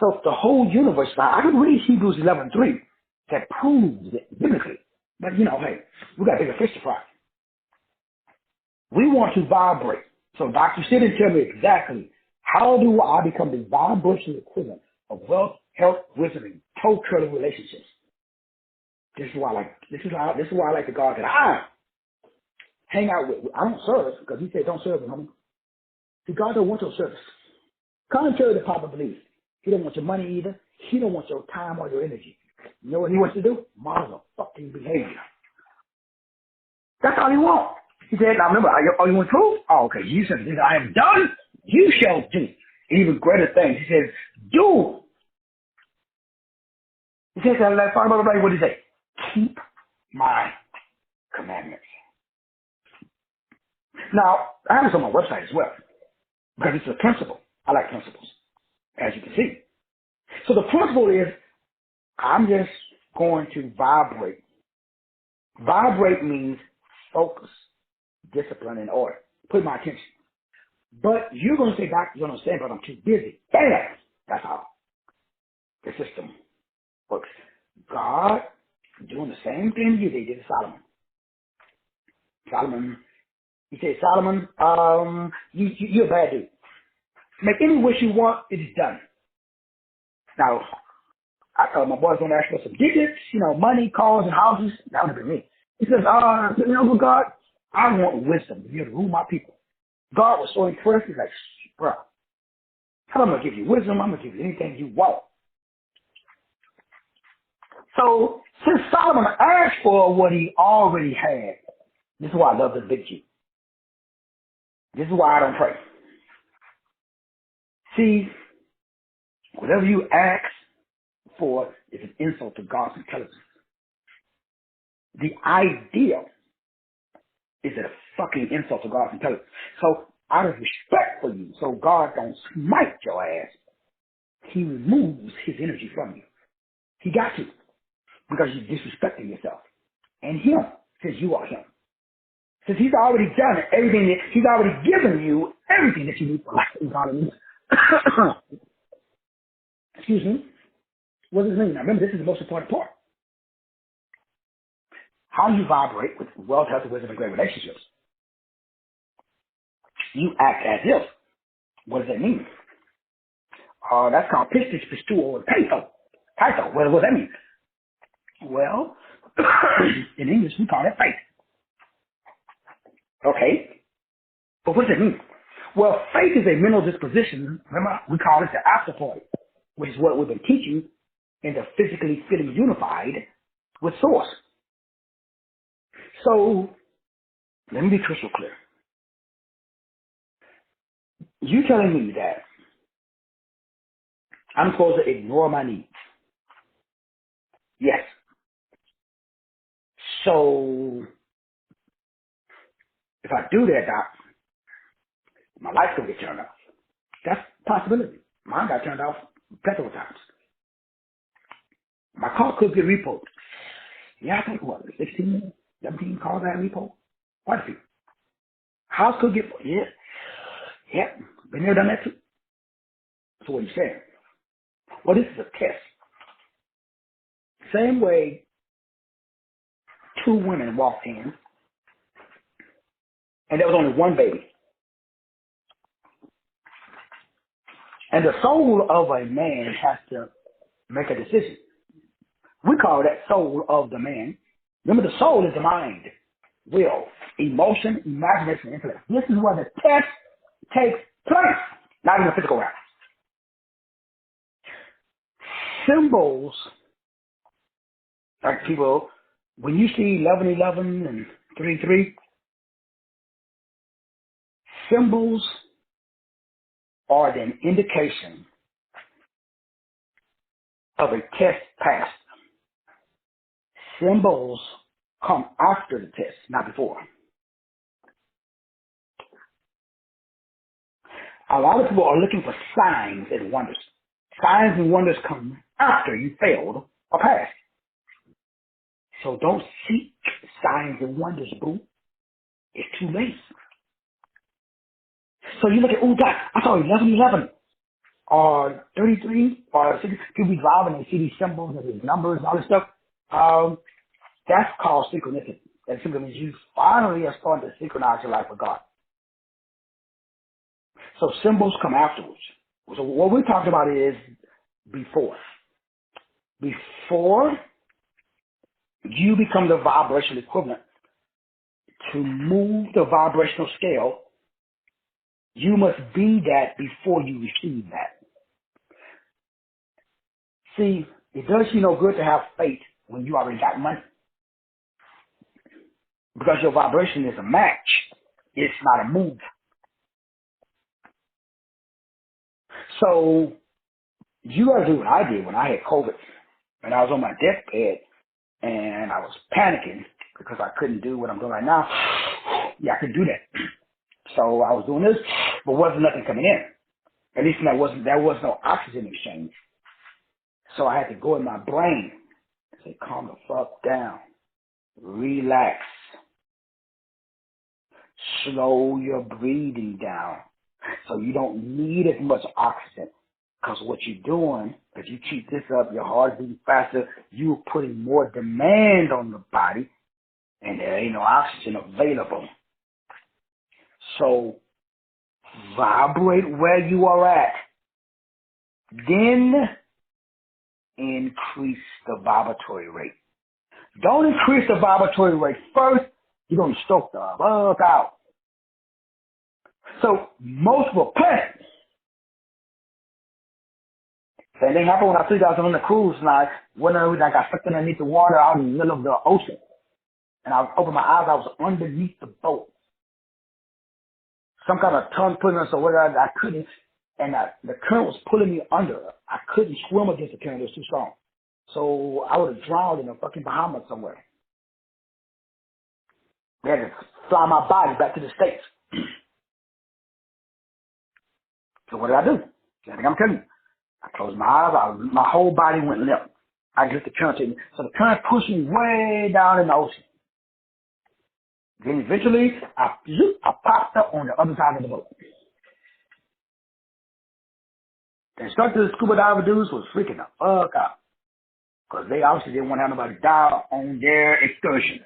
[SPEAKER 1] so the whole universe, I can read Hebrews 11:3 that proves it biblically. But hey, we got bigger fish to fry. We want to vibrate. So Dr. Sid and tell me exactly how do I become the vibrational equivalent of wealth, health, wisdom, and cultural relationships. This is why I like the God that I hang out with. I don't serve because he said don't serve him, homie. See, God don't want your service. Contrary to popular belief, he don't want your money either. He don't want your time or your energy. You know what he wants to do? Model fucking behavior. That's all he wants. He said, now remember, you want proof? Oh, okay. You said, I have done, you shall do. Even greater things. He says, do. He says, what did he say? Keep my commandments. Now, I have this on my website as well. Because it's a principle. I like principles, as you can see. So the principle is, I'm just going to vibrate. Vibrate means focus, discipline, and order. Put my attention. But you're going to say, Doctor, you don't understand, but I'm too busy. Bam! That's how the system works. God doing the same thing you did to Solomon. He said, Solomon, you're a bad dude. Make any wish you want, it is done. Now, I told my boys going to ask for some digits, money, cars, and houses. That would have been me. He says, God, I want wisdom to be able to rule my people. God was so impressed. He's like, bro, I'm going to give you wisdom. I'm going to give you anything you want. So, since Solomon asked for what he already had, this is why I love the big G. This is why I don't pray. See, whatever you ask for is an insult to God's intelligence. The ideal is a fucking insult to God's intelligence. So, out of respect for you, so God don't smite your ass, he removes his energy from you. He got to, because you're disrespecting yourself. And him, since you are him. Since he's already done everything, he's already given you everything that you need for life and godliness. Excuse me. What does it mean? Now remember, this is the most important part. How you vibrate with wealth, health, wisdom, and great relationships. You act as if. What does that mean? That's called pistis, pistuo, and peito. Peito. What does that mean? Well, in English, we call it faith. Okay. But what does it mean? Well, faith is a mental disposition. Remember, we call it the afterpoint, which is what we've been teaching in the physically feeling unified with Source. So, let me be crystal clear. You telling me that I'm supposed to ignore my needs? Yes. So, if I do that, Doc, my life's going to get turned off. That's a possibility. Mine got turned off plethora of times. My car could get repoed. Yeah, I think what, 16, 17 cars I had repoed? Quite a few. House could get, yeah, been there, done that too. So what you saying? Well, this is a test. Same way two women walked in, and there was only one baby. And the soul of a man has to make a decision. We call that soul of the man. Remember, the soul is the mind, will, emotion, imagination, intellect. This is where the test takes place, not in the physical realm. Symbols, like people, when you see 11:11 and 3:3, symbols are an indication of a test passed. Symbols come after the test, not before. A lot of people are looking for signs and wonders. Signs and wonders come after you failed or passed. So don't seek signs and wonders, boo. It's too late. So you look at, oh, God, I saw 11:11 or 33 or 60. People be driving and see these symbols and these numbers and all this stuff. That's called synchronicity. That simply means you finally are starting to synchronize your life with God. So symbols come afterwards. So what we're talking about is before. Before you become the vibrational equivalent to move the vibrational scale, you must be that before you receive that. See, it does you no good to have faith when you already got money. Because your vibration is a match. It's not a move. So you gotta do what I did when I had COVID. And I was on my deathbed and I was panicking because I couldn't do what I'm doing right now. Yeah, I couldn't do that. So I was doing this, but wasn't nothing coming in. At least there was no oxygen exchange. So I had to go in my brain and say, calm the fuck down. Relax. Slow your breathing down so you don't need as much oxygen. Because what you're doing, if you keep this up, your heart beating faster, you're putting more demand on the body, and there ain't no oxygen available. So vibrate where you are at. Then increase the vibratory rate. Don't increase the vibratory rate first. You're going to stroke the fuck out. So most repent. Same thing happened when I took out on the cruise and I got stuck underneath the water out in the middle of the ocean. And I opened my eyes, I was underneath the boat. Some kind of tongue pulling us or whatever, I couldn't, and the current was pulling me under. I couldn't swim against the current, it was too strong. So I would have drowned in the fucking Bahamas somewhere. They had to fly my body back to the States. So what did I do? I think I'm telling you. I closed my eyes, my whole body went limp. I just the current in me. So the current pushed me way down in the ocean. Then eventually, I popped up on the other side of the boat. The instructor of the scuba diver dudes was freaking the fuck out. Because they obviously didn't want to have nobody die on their excursion.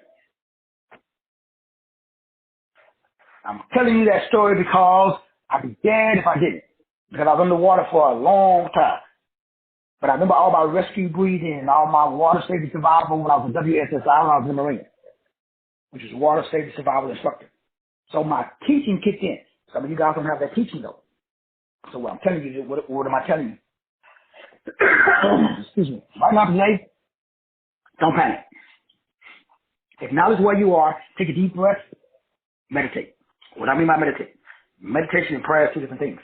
[SPEAKER 1] I'm telling you that story because I'd be dead if I didn't. Because I was underwater for a long time. But I remember all my rescue breathing and all my water safety survival when I was a WSSI when I was in the Marine, which is water safety survival instructor. So my teaching kicked in. Some of you guys don't have that teaching though. So what I'm telling you, what am I telling you? Excuse me. Right now today, don't panic. Acknowledge where you are. Take a deep breath. Meditate. What I mean by meditate? Meditation and prayer are two different things.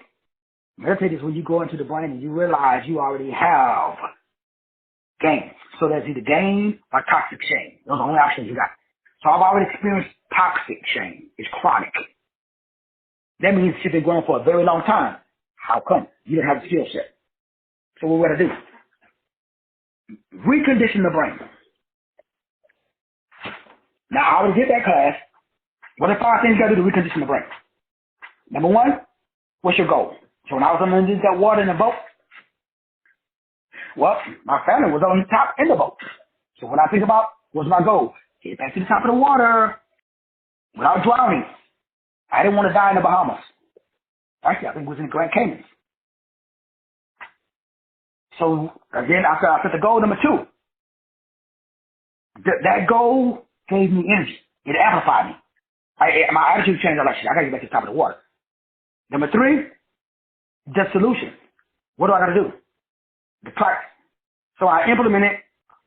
[SPEAKER 1] Meditate is when you go into the brain and you realize you already have gain. So there's either gain or toxic shame. Those are the only options you got. So I've already experienced toxic shame. It's chronic. That means it's been going for a very long time. How come? You didn't have the skill set. So what we got to do? Recondition the brain. Now, I already did that class. What are the 5 things you got to do to recondition the brain? Number 1, what's your goal? So when I was underneath that water in the boat, well, my family was on the top in the boat. So when I think about what's my goal, get back to the top of the water without drowning. I didn't want to die in the Bahamas. Actually, I think it was in the Grand Canyons. So again, I set the goal number 2. That goal gave me energy. It amplified me. My attitude changed. I got to get back to the top of the water. Number 3, the solution. What do I got to do? The practice. So I implemented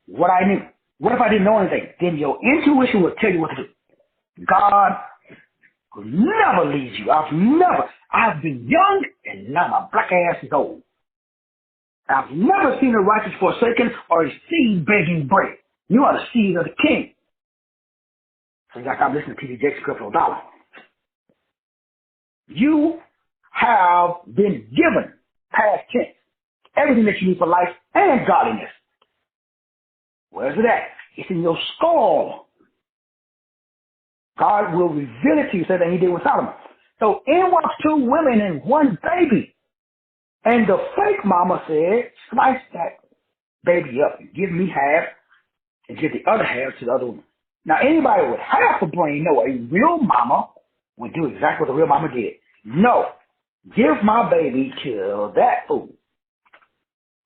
[SPEAKER 1] what I knew. What if I didn't know anything? Then your intuition will tell you what to do. God will never lead you. I've been young and now my black ass is old. I've never seen a righteous forsaken or a seed begging bread. You are the seed of the king. So you got to stop listening to T.D. Jakes, Creflo Dollar. You have been given past tense everything that you need for life and godliness. Where's it at? It's in your skull. God will reveal it to you, so that he did with Solomon. So in walks 2 women and 1 baby. And the fake mama said, slice that baby up and give me half and give the other half to the other woman. Now anybody with half a brain know a real mama would do exactly what the real mama did. No, give my baby to that fool.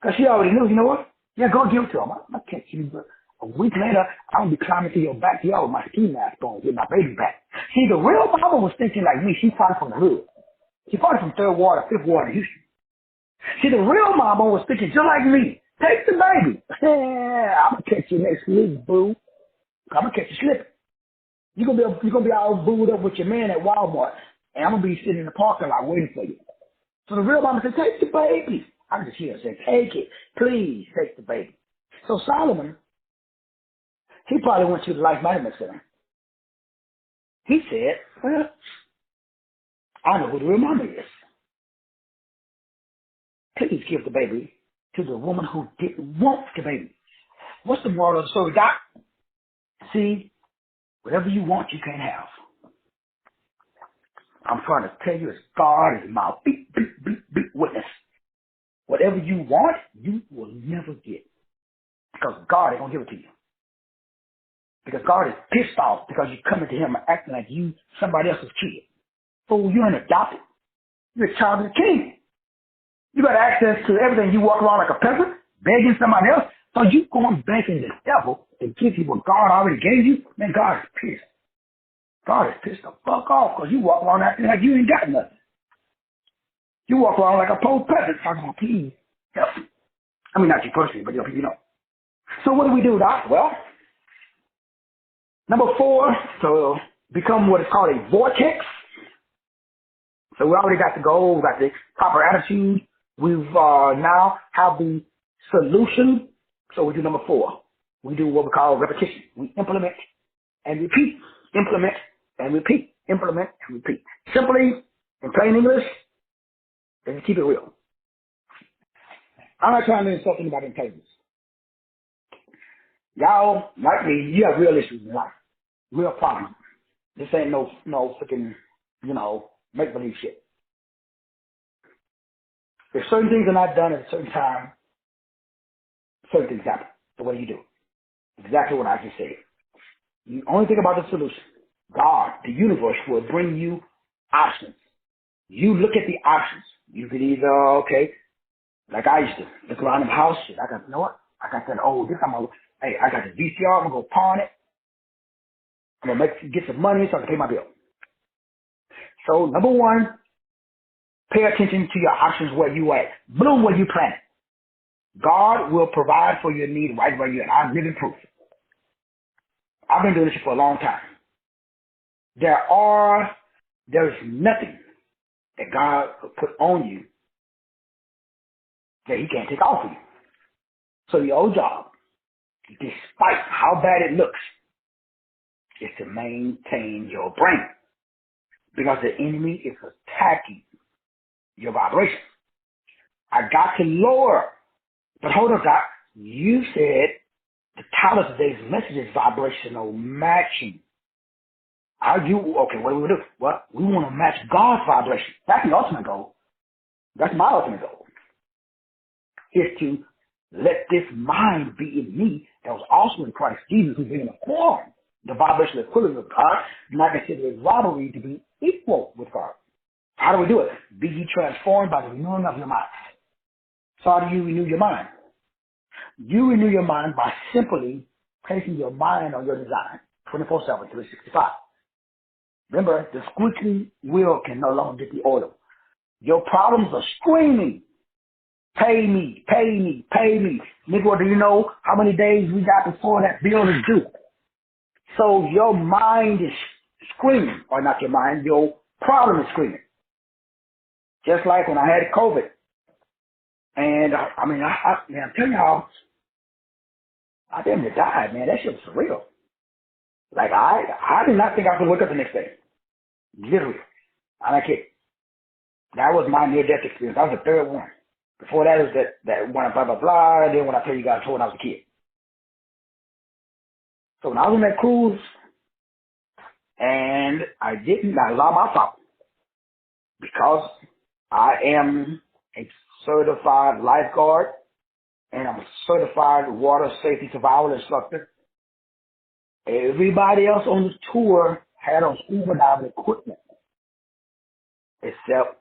[SPEAKER 1] Because she already knew, you know what? Yeah, go give it to him. I'll catch you. But a week later, I'm going to be climbing to your backyard with my ski mask on, get my baby back. See, the real mama was thinking like me. She's probably from the hood. She's probably from 3rd Ward or 5th Ward in Houston. See, the real mama was thinking just like me. Take the baby. I'm going to catch you next week, boo. I'm going to catch you slipping. You're gonna be all booed up with your man at Walmart, and I'm going to be sitting in the parking lot waiting for you. So the real mama said, take the baby. I can just hear her say, take it. Please take the baby. So Solomon, he probably went to the Life Management Center. He said, well, I know who the real mama is. Please give the baby to the woman who didn't want the baby. What's the moral of the story, Doc? See, whatever you want, you can't have. I'm trying to tell you, as God is my beep, beep, beep, beep witness. Whatever you want, you will never get. Because God ain't going to give it to you. Because God is pissed off because you're coming to him and acting like you somebody else's kid. Fool, you're an adopted. You're a child of the king. You got access to everything. You walk around like a peasant, begging somebody else. So you going begging the devil to give you what God already gave you? Man, God is pissed. God is pissed the fuck off because you walk around acting like you ain't got nothing. You walk around like a poor peasant talking about, please help me. I mean, not you personally, but you know. So what do, Doc? Well, number 4, to become what is called a vortex. So we already got the goal, we got the proper attitude. We've now have the solution. So we do number 4. We do what we call repetition. We implement and repeat. Implement and repeat. Implement and repeat. Simply, in plain English, and keep it real. I'm not trying to insult anybody's intelligence. Y'all, like me, you have real issues in life. Real problems. This ain't no freaking, make-believe shit. If certain things are not done at a certain time, certain things happen. So what do you do? Exactly what I just said. You only think about the solution. God, the universe, will bring you options. You look at the options. You could either, like I used to look around the house, shit, I got, you know what? I got that old, I got this VCR, I'm going to go pawn it. I'm going to get some money so I can pay my bill. So, number 1, pay attention to your options where you at. Bloom where you plant. God will provide for your need right where you're at. I'm living proof. I've been doing this for a long time. There's nothing that God will put on you that he can't take off of you. So your old job, despite how bad it looks, is to maintain your brain. Because the enemy is attacking your vibration. I got to lower. But hold on, Doc. You said the title of today's message is vibrational matching. Okay, what do we do? Well, we want to match God's vibration. That's the ultimate goal. That's my ultimate goal. Is to let this mind be in me that was also in Christ Jesus, who's being form, the vibrational equivalent of God, not consider it robbery to be equal with God. How do we do it? Be ye transformed by the renewing of your mind. So how do you renew your mind? You renew your mind by simply placing your mind on your design, 24/7, 365. Remember, the squeaky wheel can no longer get the oil. Your problems are screaming, pay me, pay me, pay me. Nigga, do you know how many days we got before that bill is due? So your mind is screaming, or not your mind, your problem is screaming. Just like when I had COVID. And I'm telling y'all, I damn near died, man. That shit was surreal. Like, I did not think I could wake up the next day. Literally. I'm not kidding. That was my near-death experience. That was the third one. Before that was that one, blah, blah, blah. And then when I tell you guys, when I was a kid. So when I was on that cruise, and I didn't allow my fault, because I am a certified lifeguard, and I'm a certified water safety survival instructor. Everybody else on the tour had on scuba diving equipment, except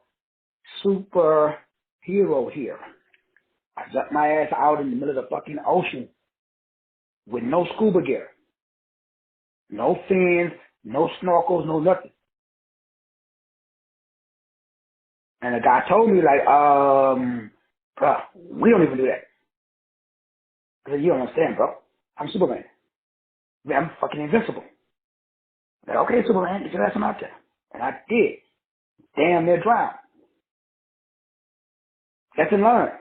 [SPEAKER 1] superhero here. I jumped my ass out in the middle of the fucking ocean with no scuba gear, no fins, no snorkels, no nothing. And the guy told me, like, bro, we don't even do that. I said, you don't understand, bro. I'm Superman. I'm fucking invincible. Like, okay, Superman, get your ass out there. And I did. Damn near drowned. Lesson learned.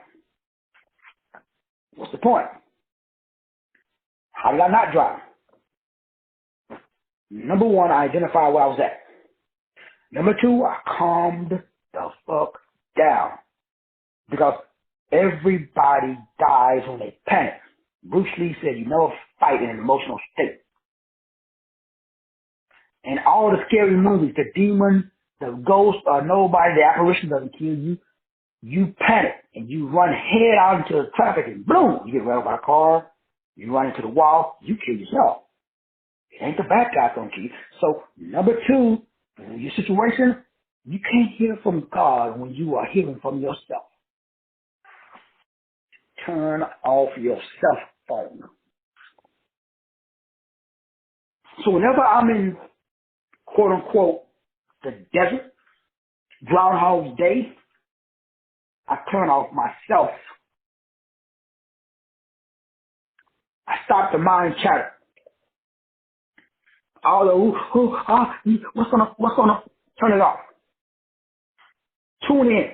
[SPEAKER 1] What's the point? How did I not drown? Number one, I identified where I was at. Number two, I calmed the fuck down. Because everybody dies when they panic. Bruce Lee said, you never fight in an emotional state. And all the scary movies, the demon, the ghost, or nobody, the apparition doesn't kill you. You panic and you run head out into the traffic and boom, you get run over by a car, you run into the wall, you kill yourself. It ain't the bad guys gonna kill you. So number two, in your situation, you can't hear from God when you are hearing from yourself. Turn off your cell phone. So whenever I'm in, quote unquote, the desert, Groundhog's Day, I turn off myself. I stop the mind chatter. All the what's gonna turn it off. Tune in.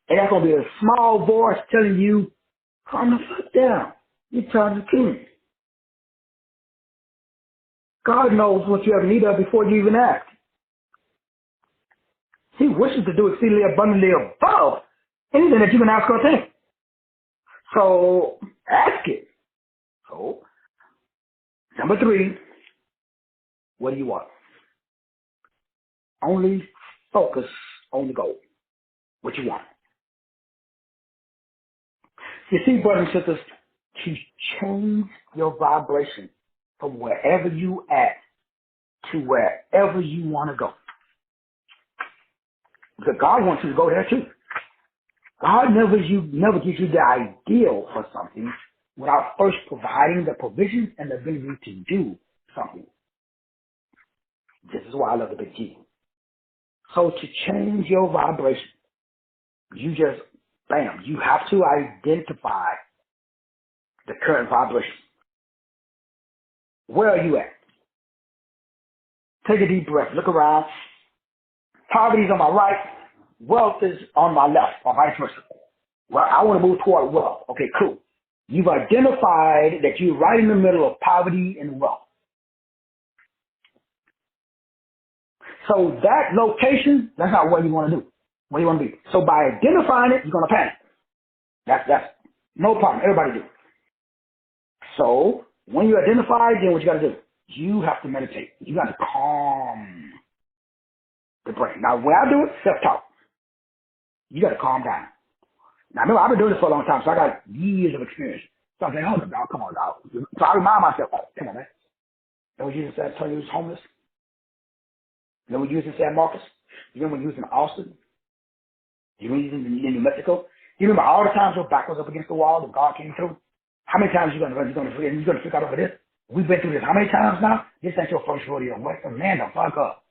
[SPEAKER 1] And that's gonna be a small voice telling you, calm the fuck down. You're trying to king. God knows what you have need of before you even ask. He wishes to do exceedingly abundantly above anything that you can ask or think. So ask it. So number three, what do you want? Only focus on the goal. What you want. You see, brothers and sisters, to change your vibration from wherever you at to wherever you want to go. Because God wants you to go there too. God never gives you the ideal for something without first providing the provisions and the ability to do something. This is why I love the big G. So to change your vibration, you just, bam, you have to identify the current vibration. Where are you at? Take a deep breath. Look around. Poverty is on my right. Wealth is on my left, or vice versa. Well, I want to move toward wealth. Okay, cool. You've identified that you're right in the middle of poverty and wealth. So that location, that's not what you want to do. What you want to be. So by identifying it, you're going to panic. That's no problem. Everybody do. So when you identify, then what you got to do? You have to meditate. You got to calm the brain. Now, when I do it, self-talk. You got to calm down. Now, remember, I've been doing this for a long time, so I got years of experience. So I'm saying, hold on, dog, come on, dog. So I remind myself, oh, come on, man. You know when Jesus said, Tony was homeless? You know when Jesus said Marcus? You remember when he was in Austin? You remember when he was in New Mexico? You remember all the times your back was up against the wall and God came through? How many times you gonna run? You're gonna freak out over this? We've been through this how many times now? This ain't your first rodeo. What the man the fuck up?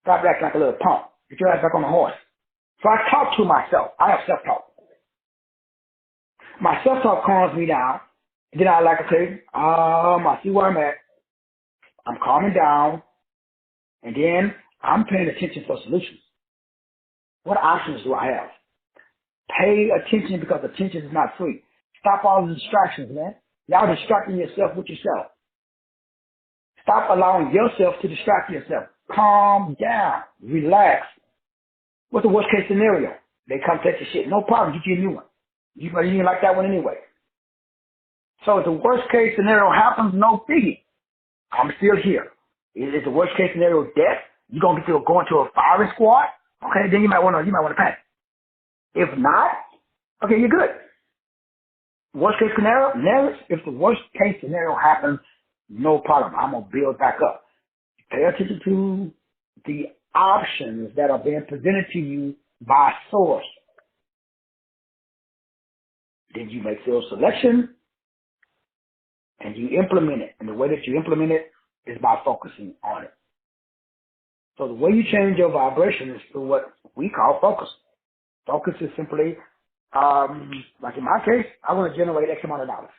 [SPEAKER 1] Stop acting like a little punk. Get your ass back on the horse. So I talk to myself. I have self-talk. My self-talk calms me down. And then I like, okay, I see where I'm at. I'm calming down. And then I'm paying attention for solutions. What options do I have? Pay attention because attention is not free. Stop all the distractions, man. Y'all distracting yourself with yourself. Stop allowing yourself to distract yourself. Calm down. Relax. What's the worst case scenario? They come take your shit. No problem. Get you a new one. You didn't like that one anyway. So if the worst case scenario happens, no biggie. I'm still here. Is the worst case scenario death? You're going to go into a firing squad? Okay, then you might want to panic. If not, okay, you're good. Worst case scenario, if the worst case scenario happens, no problem. I'm going to build back up. Pay attention to the options that are being presented to you by source. Then you make your selection and you implement it. And the way that you implement it is by focusing on it. So the way you change your vibration is through what we call focus. Focus is simply, like in my case, I want to generate X amount of dollars.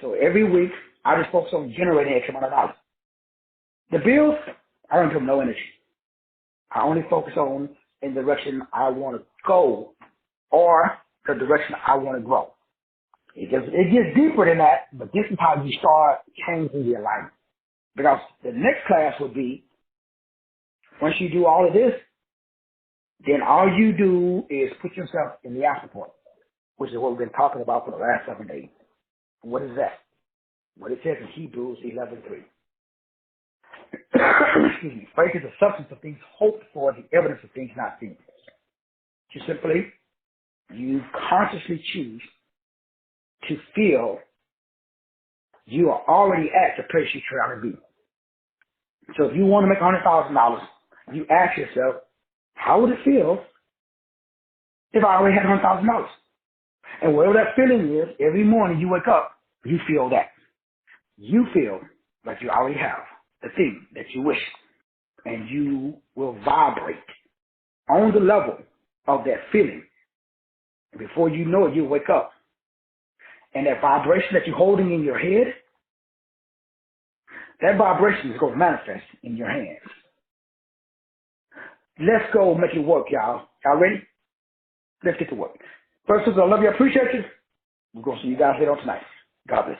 [SPEAKER 1] So every week, I just focus on generating X amount of dollars. The bills, I don't give them no energy. I only focus on in the direction I want to go or the direction I want to grow. It gets deeper than that, but this is how you start changing the alignment. Because the next class would be, once you do all of this, then all you do is put yourself in the afterport, which is what we've been talking about for the last 7 days. What is that? What it says in Hebrews 11:3. Excuse me. Faith is the substance of things hoped for, the evidence of things not seen. Just simply, you consciously choose to feel you are already at the place you try to be. So if you want to make $100,000, you ask yourself, how would it feel if I already had $100,000? And whatever that feeling is, every morning you wake up, you feel that. You feel like you already have the thing that you wish. And you will vibrate on the level of that feeling. And before you know it, you wake up. And that vibration that you're holding in your head, that vibration is going to manifest in your hands. Let's go make it work, y'all. Y'all ready? Let's get to work. First of all, I love you. I appreciate you. We're going to see you guys later on tonight. God bless.